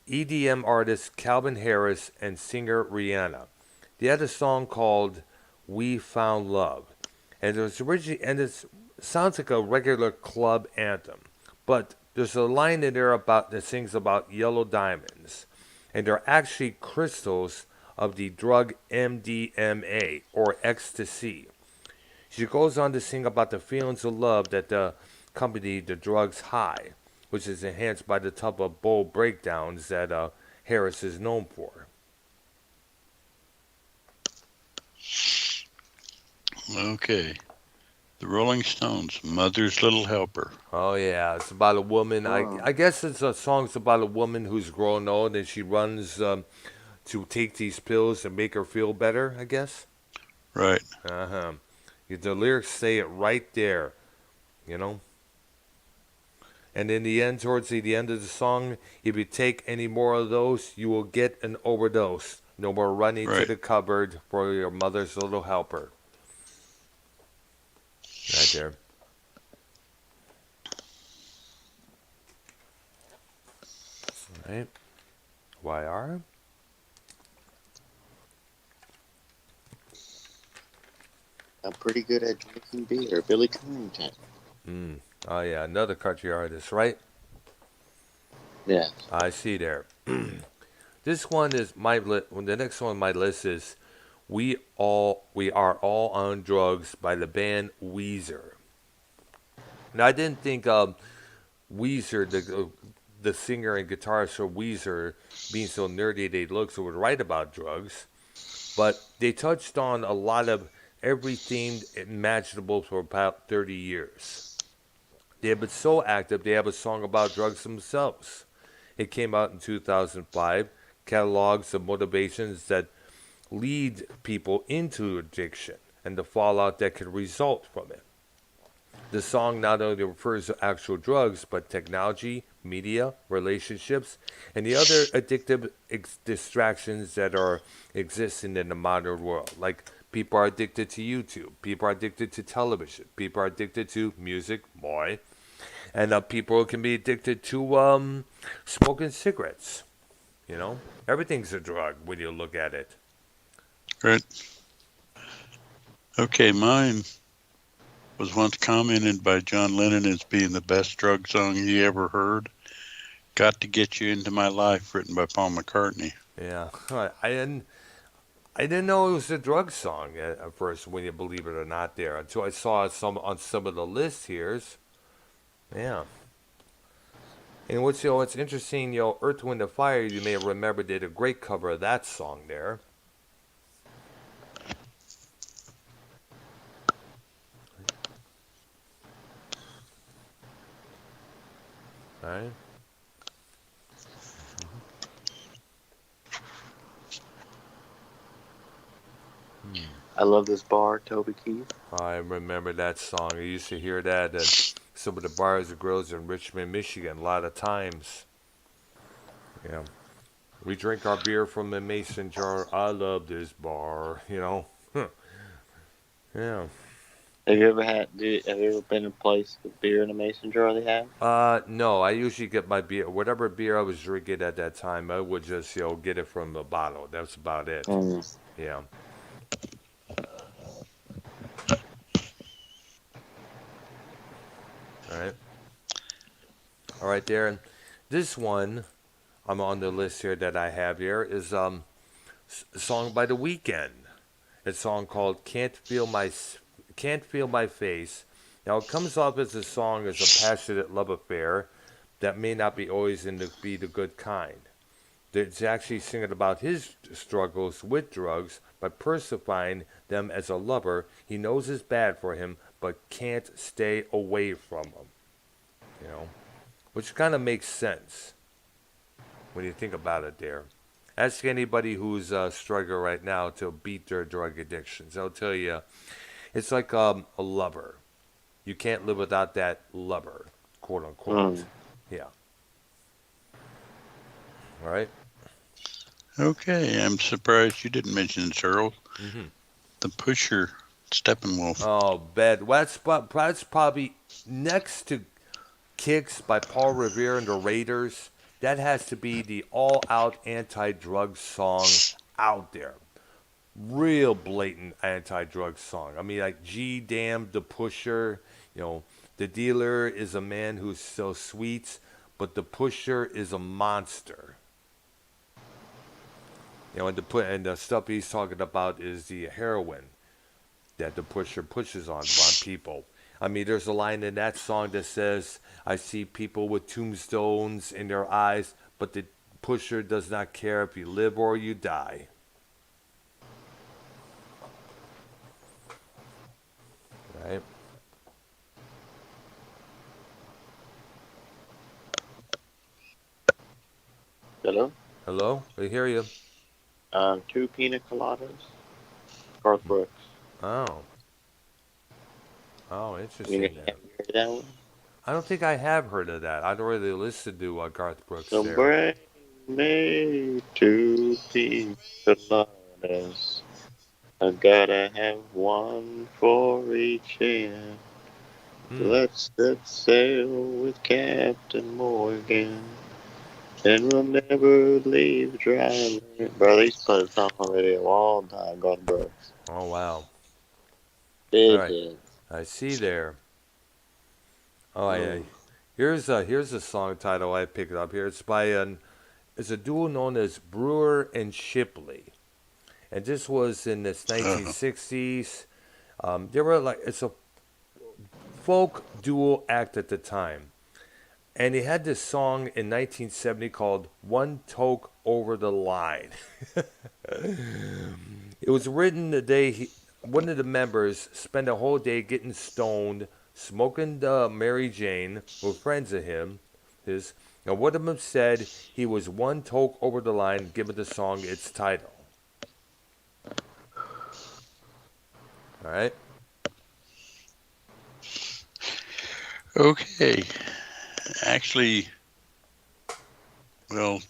EDM artist Calvin Harris and singer Rihanna. They had a song called "We Found Love," and it sounds like a regular club anthem, but there's a line in there about that sings about yellow diamonds, and they're actually crystals of the drug MDMA or ecstasy. She goes on to sing about the feelings of love that accompany the drug's high, which is enhanced by the type of bold breakdowns that Harris is known for. Okay. The Rolling Stones, Mother's Little Helper. Oh yeah, it's about a woman. Oh. I guess it's a song's about a woman who's grown old and she runs to take these pills and make her feel better. I guess. Right. Uh huh. The lyrics say it right there. You know. And in the end, towards the end of the song, if you take any more of those, you will get an overdose. No more running to Right. the cupboard for your mother's little helper. Right there. Right. YR. I'm pretty good at drinking beer. Billy Connington. Mm. Oh yeah, another country artist, right? Yes. I see there. This one is my the next one on my list is We Are All on Drugs by the band Weezer. Now I didn't think Weezer, the singer and guitarist for Weezer, being so nerdy they look, so would write about drugs. But they touched on a lot of every theme imaginable for about 30 years. They have been so active, they have a song about drugs themselves. It came out in 2005, catalogs the motivations that lead people into addiction and the fallout that can result from it. The song not only refers to actual drugs, but technology, media, relationships, and the other addictive distractions that are existing in the modern world. Like people are addicted to YouTube, people are addicted to television, people are addicted to music, boy, and people can be addicted to smoking cigarettes. You know, everything's a drug when you look at it. Right. Okay, mine was once commented by John Lennon as being the best drug song he ever heard. Got to Get You Into My Life, written by Paul McCartney. Yeah, I didn't know it was a drug song at first, when you believe it or not, there until I saw some on some of the lists here. Yeah, and what's interesting, Earth, Wind, and Fire. You may remember did a great cover of that song there. Right. Hmm. I love this bar, Toby Keith. I remember that song. I used to hear that at some of the bars and grills in Richmond, Michigan, a lot of times. Yeah. We drink our beer from a mason jar. I love this bar. Yeah. Have you ever been in a place with beer in a mason jar they have? No, I usually get my beer, whatever beer I was drinking at that time, I would just, get it from the bottle. That's about it. Mm. Yeah. All right. All right, Darren. This one I'm on the list here that I have here is a song by The Weeknd. It's a song called Can't Feel My Face. Now it comes off as a song as a passionate love affair that may not be always be the good kind. It's actually singing about his struggles with drugs by persifying them as a lover he knows is bad for him but can't stay away from him. You know, which kind of makes sense when you think about it there. Ask anybody who's struggling right now to beat their drug addictions. They'll tell you it's like a lover. You can't live without that lover, quote unquote. Mm. Yeah. All right. Okay, I'm surprised you didn't mention Charles. Mm-hmm. The Pusher Steppenwolf. Oh, bad. That's probably next to Kicks by Paul Revere and the Raiders. That has to be the all-out anti-drug song out there. Real blatant anti-drug song. I mean, like G damn the pusher. The dealer is a man who's so sweet, but the pusher is a monster. And the stuff he's talking about is the heroin that the pusher pushes on people. I mean, there's a line in that song that says, "I see people with tombstones in their eyes, but the pusher does not care if you live or you die." Right? Hello? Hello? I hear you. Two pina coladas. Garth Brooks. Oh. Oh, interesting. Have you heard that one? I don't think I have heard of that. I don't really listen to Garth Brooks So there. bring me two pina coladas. I gotta have one for each hand. Hmm. Let's set sail with Captain Morgan, and we'll never leave dry land. Bro, they used to play the song on the radio all the time, Garth Brooks. Oh wow. All Big right. hits. I see there. Oh yeah. Mm. Here's a song title I picked up here. It's a duo known as Brewer and Shipley, and this was in this Uh, 1960s. They were like it's a folk duo act at the time, and he had this song in 1970 called "One Toke Over the Line." It was written the day one of the members spent a whole day getting stoned, smoking Mary Jane with friends of his, and one of them said he was one toke over the line, giving the song its title. All right. okay. Actually, well,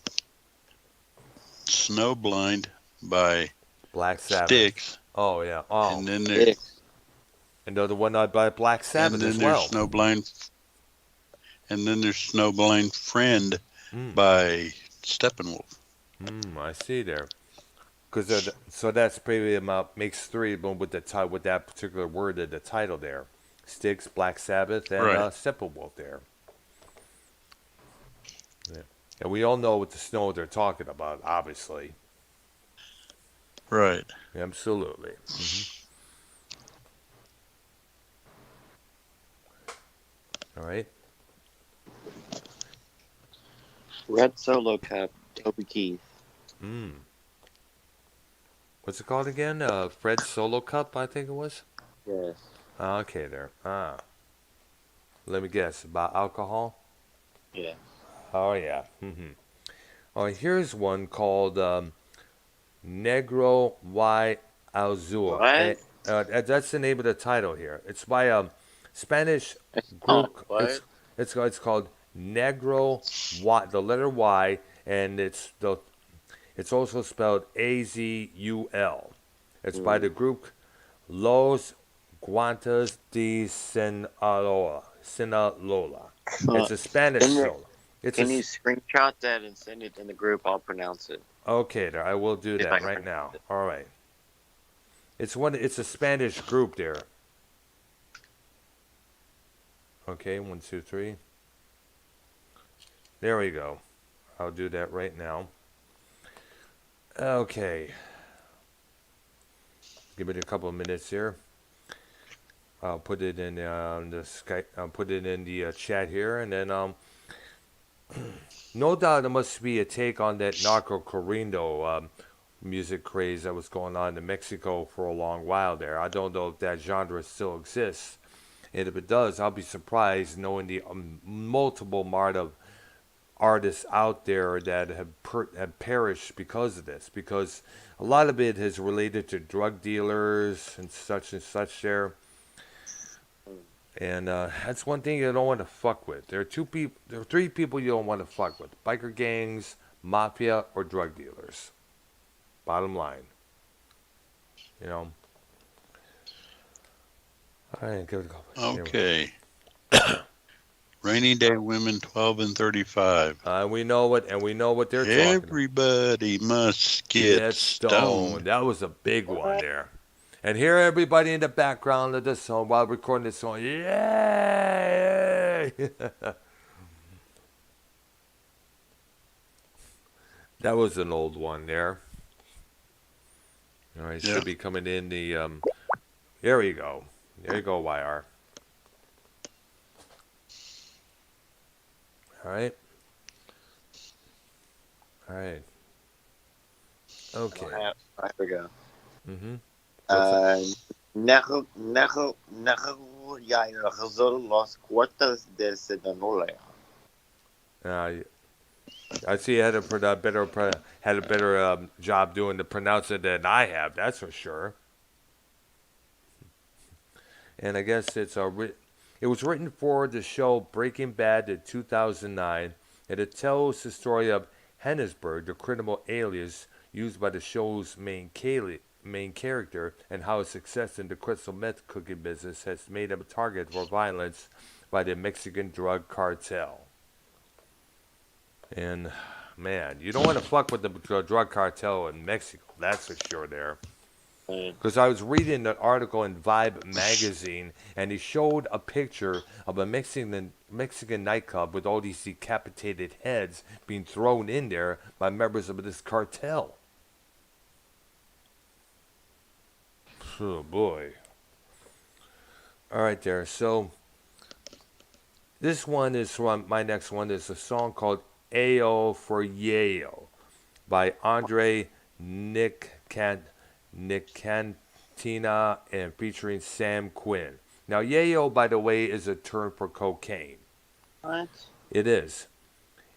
Snowblind by Black Sabbath. Styx, Oh yeah. Oh, and then there, Six. another one by Black and Sabbath as then there's well. Snowblind, and then there's Snowblind Friend Mm. by Steppenwolf. I see there. Because so that's probably about makes three of them with with that particular word at the title there. Styx, Black Sabbath, and Right, Steppenwolf there. Yeah. And we all know what the snow they're talking about, obviously. right. Absolutely. All right. Red Solo Cup, Toby Keith. Mm. What's it called again? Fred's Solo Cup, I think it was. Yes. Okay, there. Let me guess. About alcohol? Yeah. Oh, yeah. Oh, here's one called Negro y Azul. What? That's the name of the title here. It's by a Spanish It's called group. what? It's called Negro Y, the letter Y, and it's also spelled Azul. It's by Mm. the group Los Guantes de Sinaloa. Sinaloa. It's a Spanish Can you solo. It's a can you screenshot that and send it in the group? I'll pronounce it. okay. There, I will do See if I that can right pronounce now. it. All right. It's one. It's a Spanish group there. Okay, one, two, three. There we go. I'll do that right now. Okay. Give it a couple of minutes here. I'll put it in the Skype. I'll put it in the chat here, and then no doubt there must be a take on that narco corrido music craze that was going on in Mexico for a long while there. I don't know if that genre still exists, and if it does, I'll be surprised knowing the multiple Marta artists out there that have perished because of this. Because a lot of it is related to drug dealers and such there. And that's one thing you don't want to fuck with. There are two people. There are three people you don't want to fuck with: biker gangs, mafia, or drug dealers. Bottom line, you know. All right, give it a go. Here we go. Okay. Rainy Day Women 12 and 35. We know what they're talking about. Everybody must get Get stoned. stoned. That was a big one What? there. And hear everybody in the background of the song while recording this song. Yay! That was an old one there. All right, Yeah. should be coming in the. There you go. There you go, YR. All right. All right. Okay. Here we go. Mm-hmm. What's that? Ya los cuartos de Sinaloa. I see you had had a better job doing the pronouncing than I have. That's for sure. And I guess it was written for the show Breaking Bad in 2009, and it tells the story of Hennesburg, the criminal alias used by the show's main main character and how his success in the crystal meth cooking business has made him a target for violence by the Mexican drug cartel. And man, you don't want to fuck with the drug cartel in Mexico. That's for sure. There, Man. because I was reading an article in Vibe magazine, and he showed a picture of a Mexican nightclub with all these decapitated heads being thrown in there by members of this cartel. Oh boy! All right, there. So this one is from my next one. Is a song called "Ayo for Yayo" by Andre Nicantina and featuring Sam Quinn. Now, yayo, by the way, is a term for cocaine. What? It is.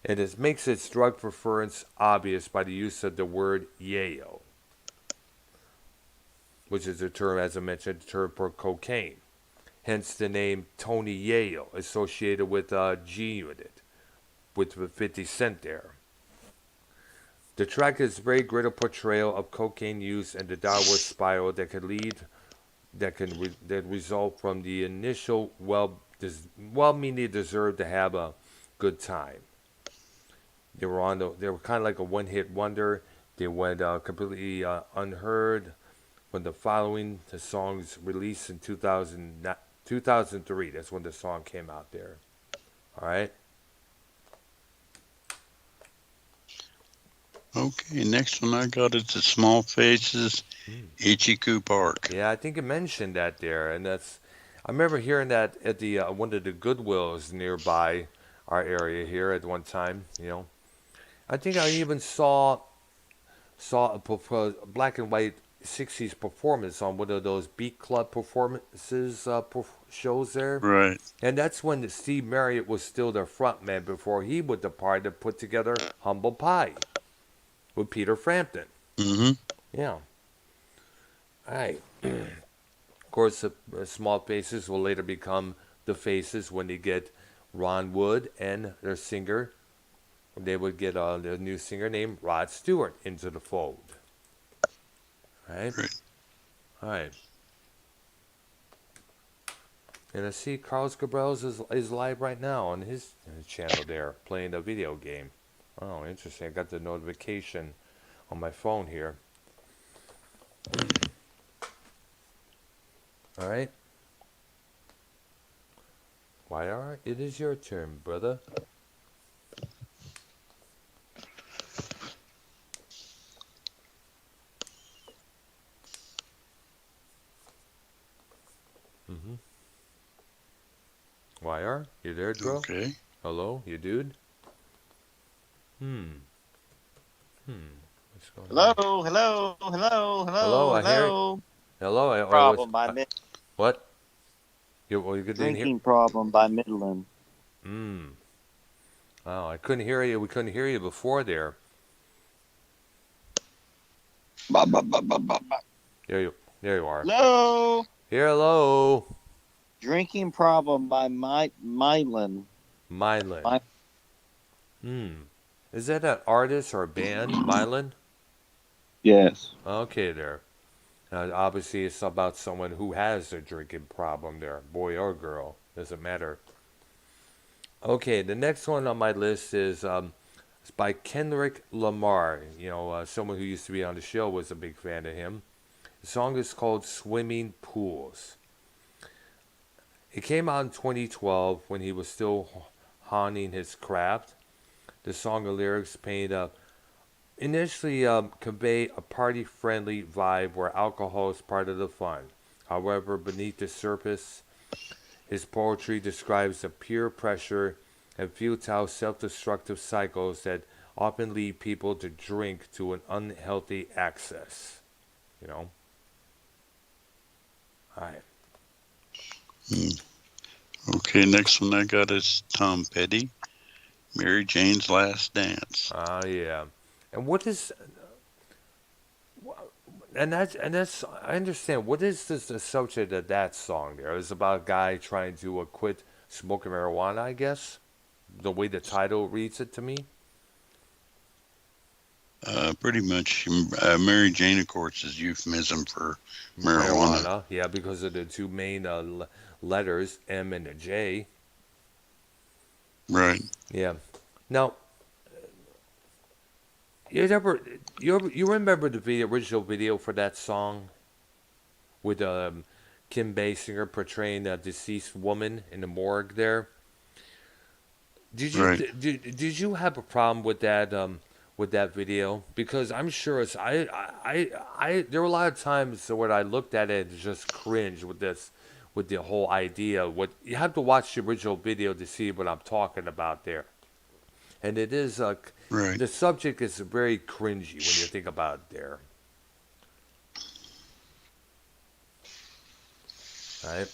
And it makes its drug preference obvious by the use of the word yayo, which is a term, as I mentioned, a term for cocaine. Hence the name Tony Yayo, associated with G Unit, with 50 Cent there. The track is a very gritty portrayal of cocaine use and the downward spiral that can result from the initial well-meaning deserve to have a good time. They were kind of like a one-hit wonder. They went completely unheard when the songs released in 2003. That's when the song came out there. All right. Okay, next one I got is the Small Faces, Ichiku Park. Yeah, I think it mentioned that there, and that's. I remember hearing that at the one of the Goodwills nearby our area here at one time. I think I even saw a black and white '60s performance on one of those beat club performances shows there, Right. and that's when Steve Marriott was still their front man before he would depart to put together Humble Pie with Peter Frampton. Mm-hmm. Yeah. All right. Of course, the Small Faces will later become the Faces when they get Ron Wood and their singer. They would get their new singer named Rod Stewart into the fold. All right. Right. All right. And I see Carlos Cabrels is live right now on his channel there, playing a video game. Oh, interesting. I got the notification on my phone here. All right. YR, it is your turn, brother. Mm-hmm. YR, you there, bro? Okay. Hello, you dude? Hmm. What's going Hello, on? hello, hello, Hello, hello, I hear. hello. Hello, Problem by what? You didn't hear? drinking problem by Midland. Hmm. Oh, I couldn't hear you. We couldn't hear you before there. Ba, ba, ba, ba, ba, ba. There you are. Hello. Here, hello. Drinking problem by Midland. Mylan. Is that an artist or a band, Mylan? Yes. Okay, there. Obviously, it's about someone who has a drinking problem there, boy or girl. Doesn't matter. Okay, the next one on my list is it's by Kendrick Lamar. Someone who used to be on the show was a big fan of him. The song is called Swimming Pools. It came out in 2012 when he was still honing his craft. The song and lyrics initially convey a party-friendly vibe where alcohol is part of the fun. However, beneath the surface, his poetry describes the peer pressure and futile self-destructive cycles that often lead people to drink to an unhealthy excess. All right. Okay, next one I got is Tom Petty, Mary Jane's Last Dance. Yeah. And what is that's I understand. What is the subject of that song there? It's about a guy trying to quit smoking marijuana, I guess. The way the title reads it to me. Pretty much, Mary Jane, of course, is euphemism for marijuana. Marijuana, yeah, because of the two main letters, M and a J. Right. Yeah. Now, you ever you remember the original video for that song with Kim Basinger portraying a deceased woman in the morgue there? Right. Did you have a problem with that video? Because I'm sure it's I there were a lot of times when I looked at it and just cringed with this with the whole idea. What you have to watch the original video to see what I'm talking about there. And it is Right. the subject is very cringy when you think about it there. Right?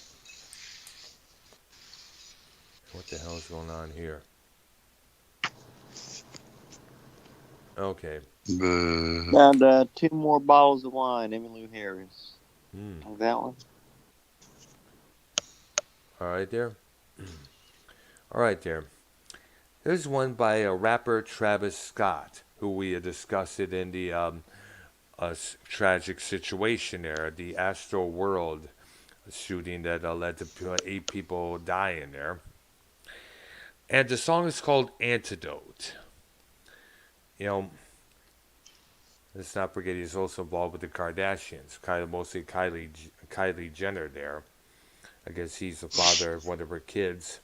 What the hell is going on here? Okay. But And two more bottles of wine, Emmylou Harris. Hmm. Like that one? All right there. All right there. There's one by a rapper Travis Scott, who we had discussed it in the tragic situation there, the Astro World shooting that led to 8 people dying there. And the song is called Antidote. You know, let's not forget he's also involved with the Kardashians, mostly Kylie Jenner there. I guess he's the father of one of her kids.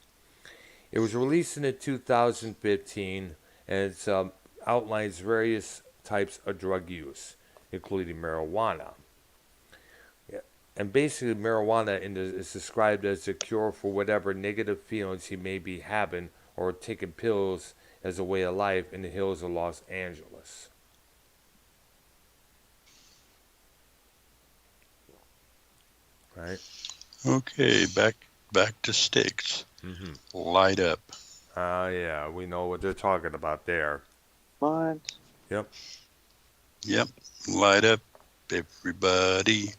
It was released in 2015, and it outlines various types of drug use, including marijuana. Yeah. And basically, marijuana is described as a cure for whatever negative feelings he may be having or taking pills as a way of life in the hills of Los Angeles. Right? okay, back to sticks. Mm-hmm. Light up. Yeah, we know what they're talking about there. What? Yep. Yep. Light up, everybody.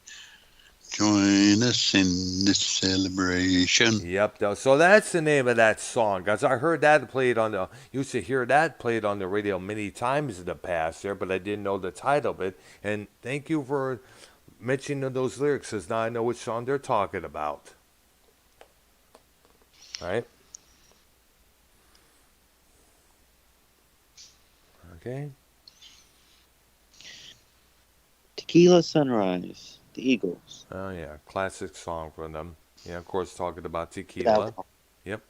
Join us in this celebration. Yep. So that's the name of that song, guys. I heard that played on the. Used to hear that played on the radio many times in the past there, but I didn't know the title of it. And thank you for mentioning those lyrics, because now I know which song they're talking about. Right? Okay. Tequila Sunrise, the Eagles. Oh yeah, classic song from them. Yeah, of course, talking about tequila. Alcohol. Yep.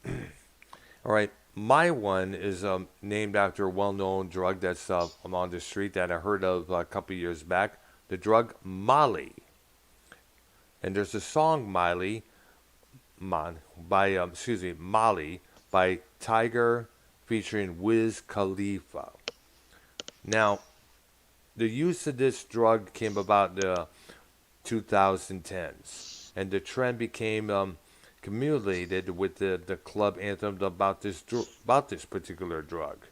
All right. My one is named after a well-known drug that's on the street that I heard of a couple years back. The drug Molly. And there's a song Molly by Tiger featuring Wiz Khalifa. Now, the use of this drug came about in the 2010s, and the trend became accumulated with the club anthem about this particular drug.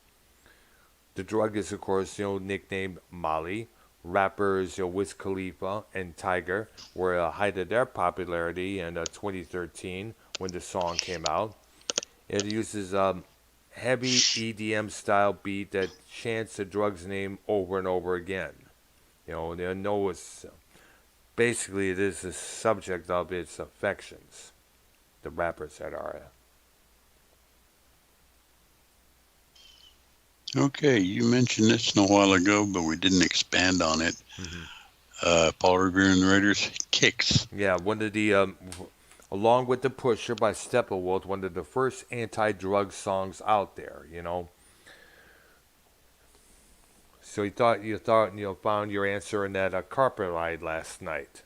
The drug is, of course, nicknamed Molly. Rappers Wiz Khalifa and Tiger were at the height of their popularity in 2013 when the song came out. It uses heavy EDM style beat that chants the drug's name over and over again. They know it's basically it is the subject of its affections. The rappers that are. Okay, you mentioned this a while ago, but we didn't expand on it. Mm-hmm. Paul Revere and the Raiders, Kicks. Yeah, one of the along with the Pusher by Steppenwolf, one of the first anti-drug songs out there. So you found your answer in that carpet ride last night.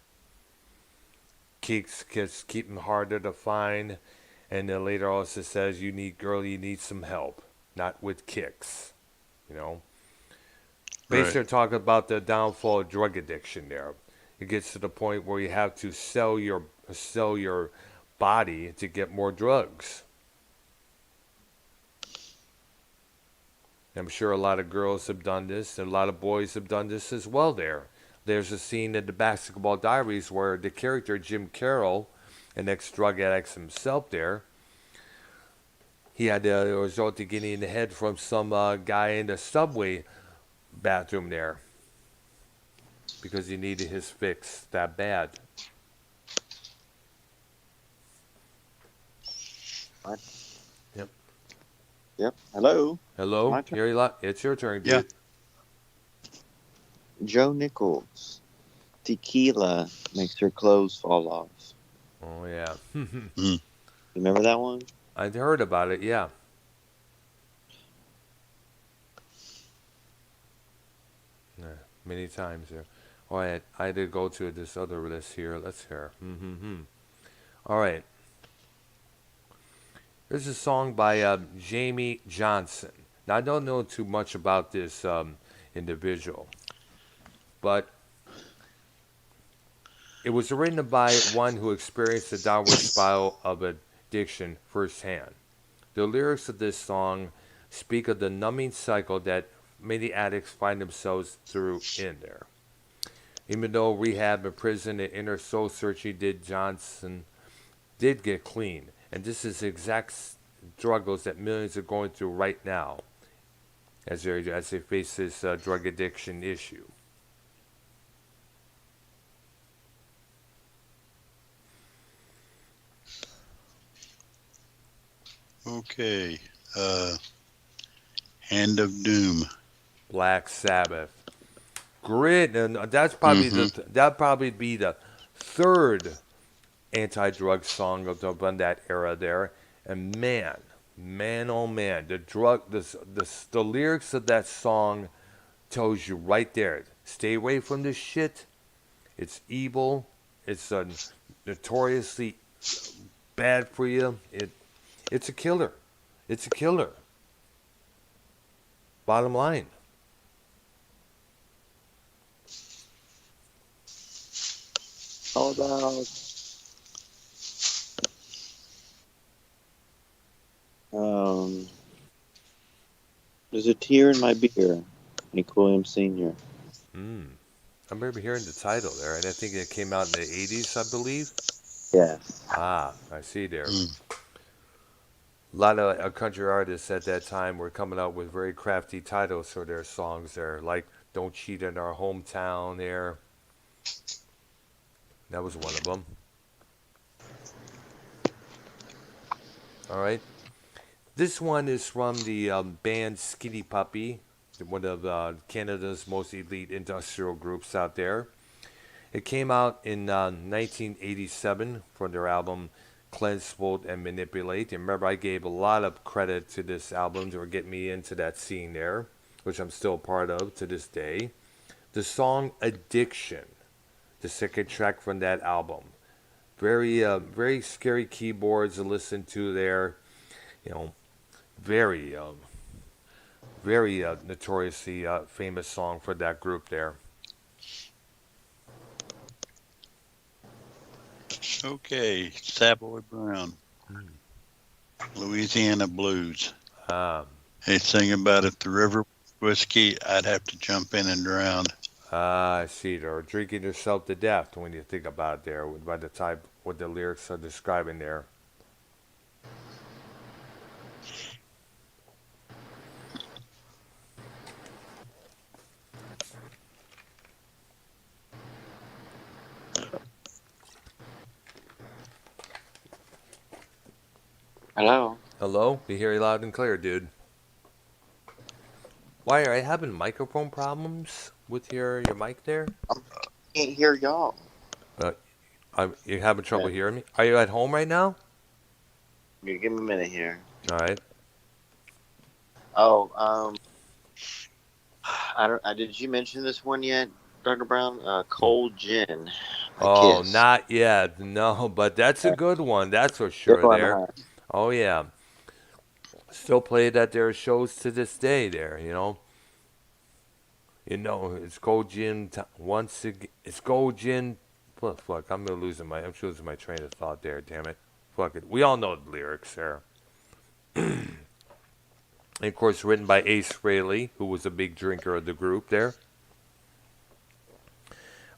Kicks keep harder to find, and then later also says you need some help, not with kicks. You know, basically Right. talking about the downfall of drug addiction. There, it gets to the point where you have to sell your body to get more drugs. I'm sure a lot of girls have done this, and a lot of boys have done this as well. There's a scene in the Basketball Diaries where the character Jim Carroll, an ex-drug addict himself, there he had to resort to getting in the head from some guy in the subway bathroom there because he needed his fix that bad. What? Yep. Yep. Hello. Hello, My turn. here you lot. It's your turn, Yeah. dude. Joe Nichols. Tequila makes her clothes fall off. Oh yeah, Mm. You remember that one? I'd heard about it. Yeah. Yeah, many times there. All right, I did go to this other list here. Let's hear. All right, there's a song by Jamie Johnson. Now I don't know too much about this individual, but it was written by one who experienced the downward spiral of addiction firsthand. The lyrics of this song speak of the numbing cycle that many addicts find themselves through in there. Even though rehab and prison and inner soul searching Johnson did get clean. And this is the exact struggles that millions are going through right now as they face this drug addiction issue. Okay. Hand of Doom. Black Sabbath. Grit, and Mm-hmm. that'd probably be the third anti-drug song of that era there. And man, oh man, the lyrics of that song tells you right there. Stay away from this shit. It's evil. It's notoriously bad for you. It's a killer. It's a killer. Bottom line. All about um. There's a tear in my beer. Nick Williams Sr. Mm. I remember hearing the title there, and I think it came out in the 80s, I believe. Yes. Ah, I see there. Mm. A lot of country artists at that time were coming out with very crafty titles for their songs there, like Don't Cheat in Our Hometown there. That was one of them. All right. This one is from the band Skinny Puppy, one of Canada's most elite industrial groups out there. It came out in 1987 from their album Cleanse, Vote, and Manipulate. And remember, I gave a lot of credit to this album to get me into that scene there, which I'm still part of to this day. The song Addiction, the second track from that album. Very scary keyboards to listen to there. You know, very, very notoriously famous song for that group there. Okay. Savoy Brown. Mm. Louisiana Blues. Um, They sing about if the river was whiskey, I'd have to jump in and drown. I see. They're drinking yourself to death when you think about it there, by the type what the lyrics are describing there. Hello. Hello? We hear you loud and clear, dude. Why are you having microphone problems with your mic there? I can't hear y'all. Uh, you having trouble Yeah. hearing me? Are you at home right now? Give me a minute here. All right. Oh, I don't. Did you mention this one yet, Dr. Brown? Cold gin. I Oh, kiss. not yet. No, but that's a good one. That's for Good sure one. there. Oh, yeah. Still play it at their shows to this day there, you know. It's Gold Gin once again. It's Gold Gin. Fuck, I'm losing my train of thought there. Damn it. Fuck it. We all know the lyrics there. And of course, written by Ace Frehley, who was a big drinker of the group there.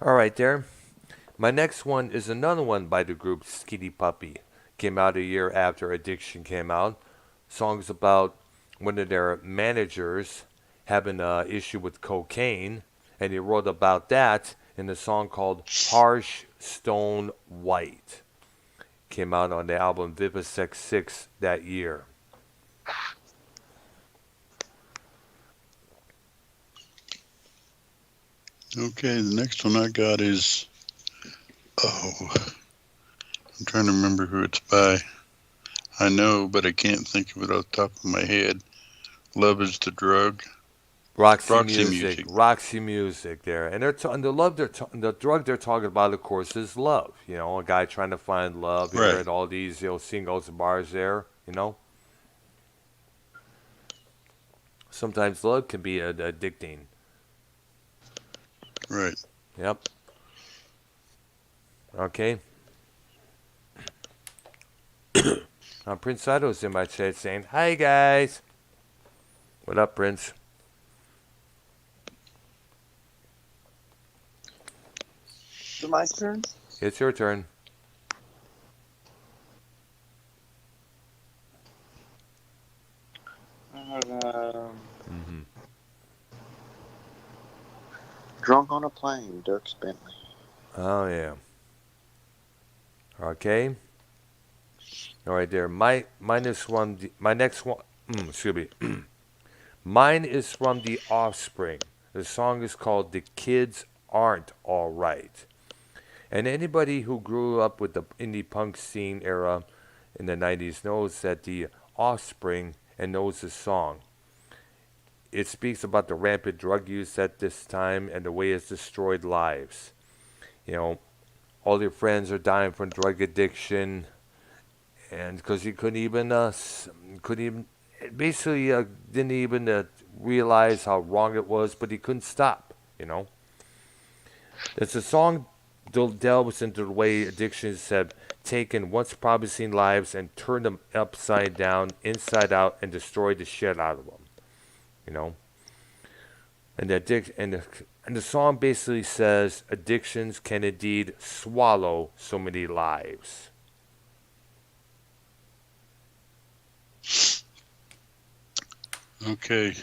All right, there. My next one is another one by the group Skinny Puppy. Came out a year after Addiction came out. Songs about one of their managers having an issue with cocaine, and he wrote about that in a song called Harsh Stone White. Came out on the album Vivisex 6 that year. Okay, the next one I got is, oh, I'm trying to remember who it's by. I know, but I can't think of it off the top of my head. Love is the Drug. Roxy Roxy Music, Music. Roxy Music there, and and the drug they're talking about, of course, is love. You know, a guy trying to find love here Right, at all these singles and bars there. You know, sometimes love can be addicting. right. Yep. Okay. Prince Sado's in my chat saying, "Hi guys, what up, Prince?" Is it my turn? It's your turn. Um, Hmm. Drunk on a Plane, Dirk Bentley. Oh yeah. Okay. All right, there. Mine is from my next one. Excuse me. Mine is from The Offspring. The song is called "The Kids Aren't All Right." And anybody who grew up with the indie punk scene era in the 90s knows that The Offspring and knows the song. It speaks about the rampant drug use at this time and the way it's destroyed lives. You know, all your friends are dying from drug addiction, and because he couldn't even, basically didn't even realize how wrong it was, but he couldn't stop. You know, it's a song delves into the way addictions have taken once promising lives and turned them upside down, inside out, and destroyed the shit out of them. You know, and the song basically says addictions can indeed swallow so many lives. Okay,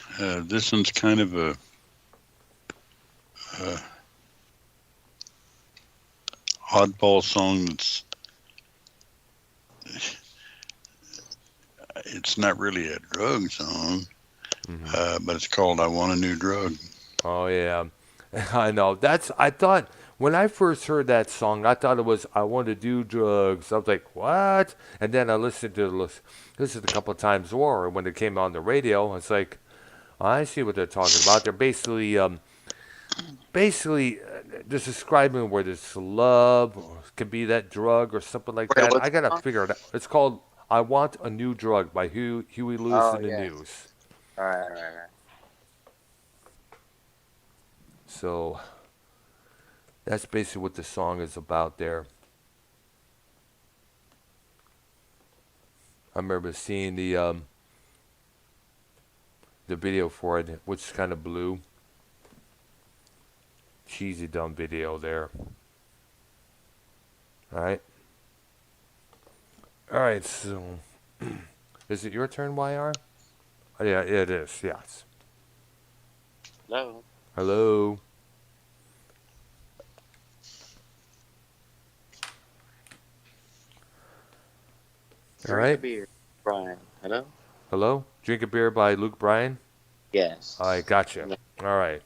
this one's kind of a oddball song. It's not really a drug song, Hmm. but it's called "I Want a New Drug." Oh yeah, I know. I thought when I first heard that song, I thought it was "I Want to Do Drugs." I was like, "What?" And then I listened a couple of times more when it came on the radio. It's like, I see what they're talking about. They're basically just describing where this love or could be that drug or something like Wait, that. what's I the gotta song? figure it out. It's called "I Want a New Drug" by Huey Lewis Oh, and the yes. News. All right. So that's basically what the song is about there. I remember seeing the video for it, which is kind of blue, cheesy dumb video there. All right. So, is it your turn, YR? Oh, yeah, it is. Yes. Hello. Hello. All Drink a right. beer, Brian. Hello. Hello. Drink a beer by Luke Bryan. I Yes. gotcha. All right.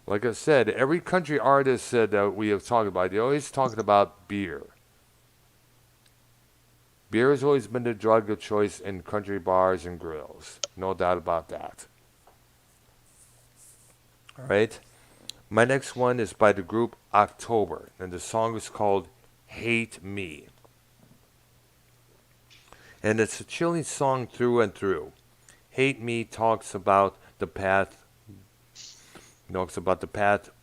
Like I said, every country artist said that we have talked about, they're always talking about beer. Beer has always been the drug of choice in country bars and grills. No doubt about that. All right. My next one is by the group October, and the song is called Hate Me. And it's a chilling song through and through. Hate Me talks about the path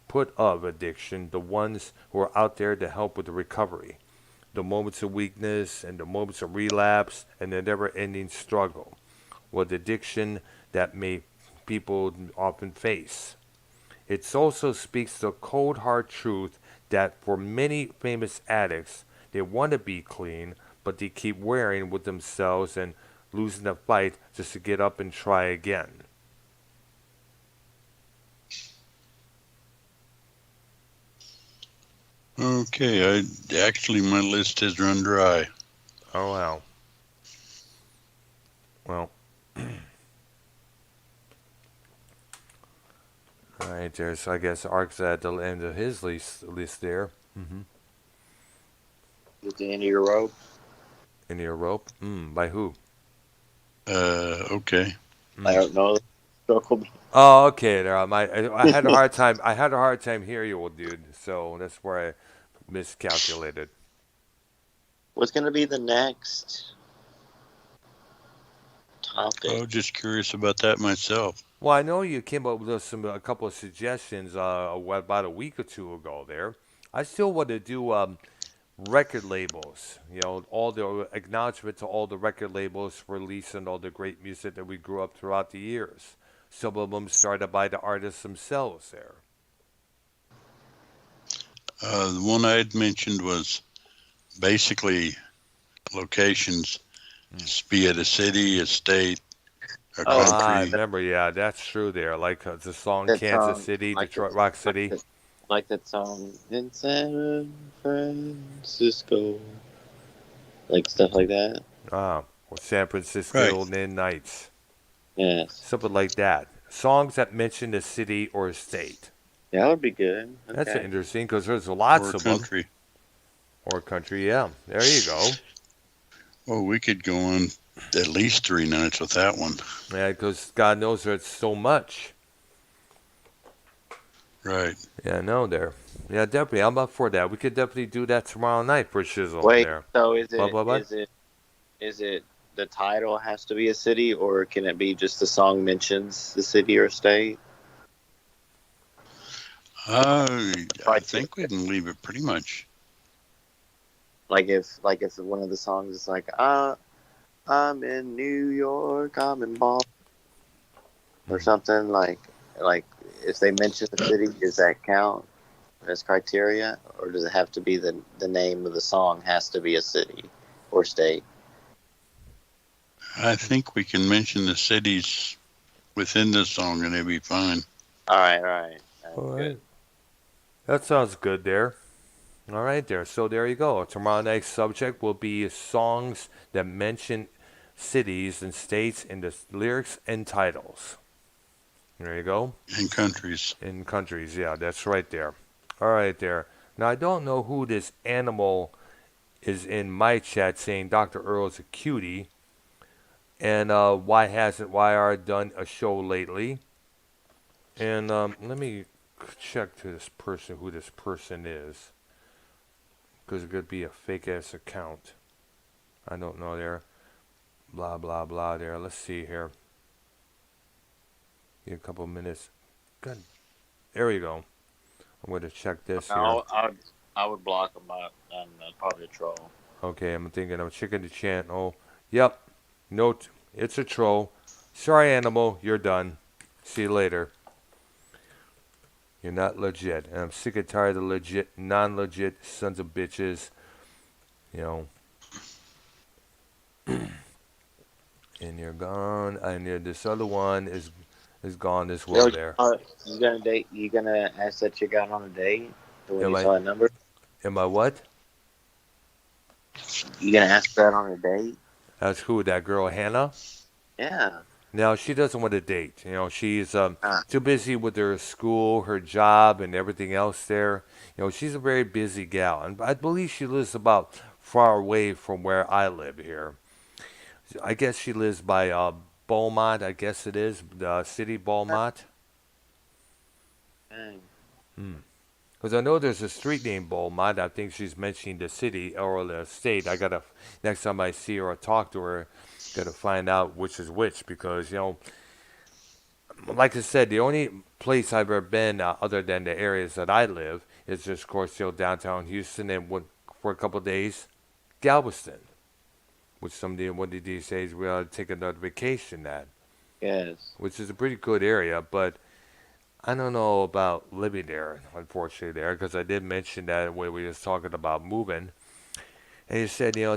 put of addiction, the ones who are out there to help with the recovery, the moments of weakness and the moments of relapse and the never ending struggle with addiction that may people often face. It also speaks the cold hard truth that for many famous addicts, they want to be clean, but they keep wearing with themselves and losing the fight just to get up and try again. Okay, actually my list has run dry. Oh well. Well, all right, there's I guess Ark's at the end of his list there. Mm-hmm. At the end of your rope. In your rope. By who? Okay. I Mm. don't know. Struggle. Oh, okay. There, I had a hard time. I had a hard time hearing you, old dude. So that's where I miscalculated. What's gonna be the next topic? Oh, just curious about that myself. Well, I know you came up with a couple of suggestions about a week or two ago. There, I still want to do record labels. You know, all the acknowledgement to all the record labels releasing all the great music that we grew up throughout the years. Some of them started by the artists themselves. There. The one I had mentioned was basically locations, be it a city, a state, a Oh, I country. remember. Yeah, that's true. There, like the song that Kansas song, City, like Detroit that, Rock like City. that, like that song in San Francisco, like stuff like that. Or San Right. Francisco Nights. Yes, Something like that. Songs that mention the city or state. yeah, that would be good. That's Okay. interesting because there's Or lots a of them. country. Or country, yeah. There you go. Oh, we could go on at least 3 nights with that one. Yeah, because God knows there's so much. Right. Yeah, no, there. Yeah, definitely. I'm up for that. We could definitely do that tomorrow night for Shizzle Wait, there. so is What, it what, what? is it is it the title has to be a city, or can it be just the song mentions the city or state? I Right. think we can leave it pretty much. Like if one of the songs is like, I'm in New York, I'm in Boston, or something like if they mention the city, does that count as criteria, or does it have to be the name of the song has to be a city or state? I think we can mention the cities within the song and it'd be fine. All right, that's All good. right. That sounds good there. All right, there. So there you go. Tomorrow night's subject will be songs that mention cities and states in the lyrics and titles. There you go. And countries. In countries, yeah, that's right there. All right, there. Now I don't know who this animal is in my chat saying Dr. Earl's a cutie, and why hasn't YR done a show lately? And let me check to this person who this person is, because it could be a fake ass account. I don't know there. Blah blah blah there. Let's see here. Give a couple minutes. Good. There we go. I'm going to check this here. I would block them out, and probably a troll. Okay, I'm thinking I'm checking the channel. Yep. Note, it's a troll. Sorry, animal, you're done. See you later. You're not legit. And I'm sick and tired of legit, non-legit sons of bitches. You know. And you're gone. And this other one is gone as well there. You gonna date? You gonna ask that chick out on a date when Am you I saw a number? am I what? You gonna ask her out on a date? That's who, that girl Hannah? Yeah. Now she doesn't want to date. You know, she's Ah, too busy with her school, her job, and everything else there. You know, she's a very busy gal, and I believe she lives about far away from where I live here. I guess she lives by Beaumont. I guess it is the city Beaumont. dang. Because I know there's a street named Beaumont. I think she's mentioning the city or the state. I gotta next time I see her or talk to her, gotta find out which is which because you know like I said, the only place I've ever been other than the areas that I live is just, of course, downtown Houston and went for a couple of days, Galveston, which somebody one of these days we ought to take another vacation at, Yes. which is a pretty good area, but I don't know about living there, unfortunately, there, because I did mention that when we was talking about moving. And he said, you know,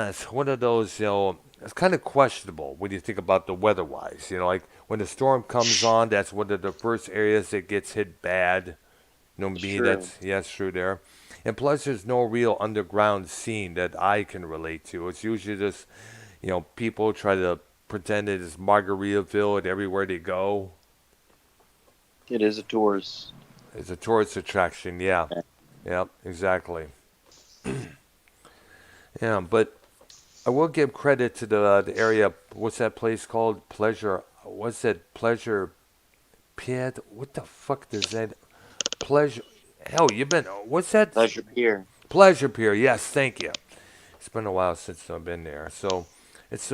it's one of those, you know, it's kind of questionable when you think about the weather-wise. Like when the storm comes on, that's one of the first areas that gets hit bad. It's Me, true. that's true there. And plus, there's no real underground scene that I can relate to. It's usually just, people try to pretend it is Margaritaville and everywhere they go. It is a tourist. It's a tourist attraction, yeah. Yep, exactly. Yeah, but I will give credit to the area. What's that place called? Pleasure. What's that? Pleasure Pied? What the fuck does that? Pleasure. Hell, you've been. What's that? Pleasure Pier. Pleasure Pier. Yes, thank you. It's been a while since I've been there, so it's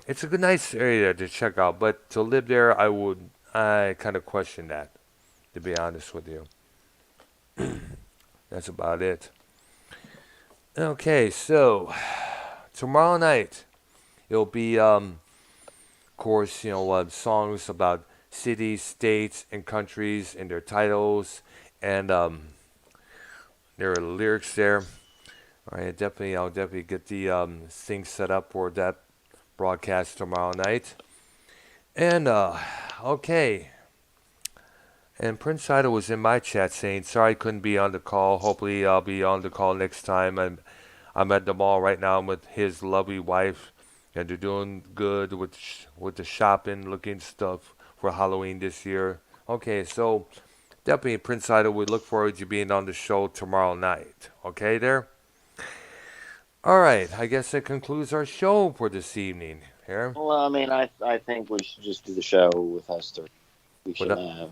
it's a good, nice area to check out. But to live there, I kind of question that, to be honest with you. That's about it. Okay, so tomorrow night it'll be, of course, songs about cities, states, and countries and their titles and their lyrics there. All right, I'll definitely get the thing set up for that broadcast tomorrow night. And okay, and Prince Ida was in my chat saying, "Sorry I couldn't be on the call. Hopefully I'll be on the call next time." I'm at the mall right now with his lovely wife, and they're doing good with the shopping, looking stuff for Halloween this year. Okay, so definitely Prince Ida, we look forward to being on the show tomorrow night. Okay, there. All right, I guess that concludes our show for this evening. Here, Well, I mean, I think we should just do the show with us three. We what up? shouldn't have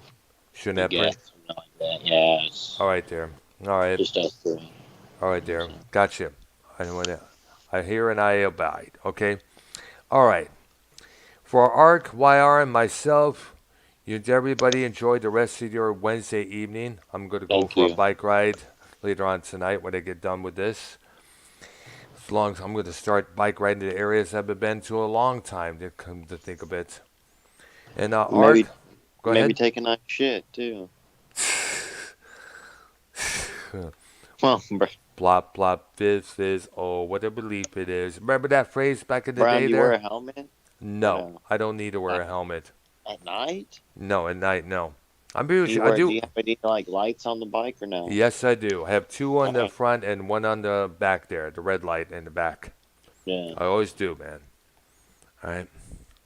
Shouldn't a have Prince? guest or nothing like that. Yeah, it's All right, there. All right, just us three. all right, there. So, Gotcha. I hear and I abide. Okay. All right. For Ark, YR, and myself, everybody enjoy the rest of your Wednesday evening. I'm going to go thank for a you. bike ride later on tonight when I get done with this. As long as I'm going to start bike riding to areas I haven't been to a long time, to come to think of it. And Maybe Ark, go maybe ahead. take a nice shit too. Well, Plop, plop, fizz, fizz, oh, what a belief it is. Remember that phrase back in the Brian, day do you wear a there? helmet or No, no? I don't need to wear At, a helmet. at night? No, at night, no. I'm pretty sure I Do do. you have any like lights on the bike or no? Yes, I do. I have two on the Okay. front and one on the back there, the red light in the back. Yeah. I always do, man. All right.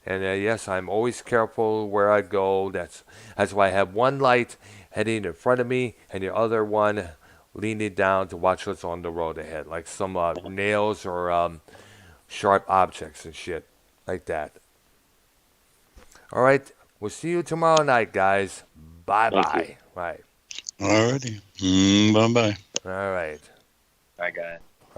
And yes, I'm always careful where I go. That's why I have one light heading in front of me and the other one leaning down to watch what's on the road ahead, like some nails or sharp objects and shit like that. All right. We'll see you tomorrow night, guys. Bye Thank you. bye. Right. Alrighty. Bye bye. All right. I got it.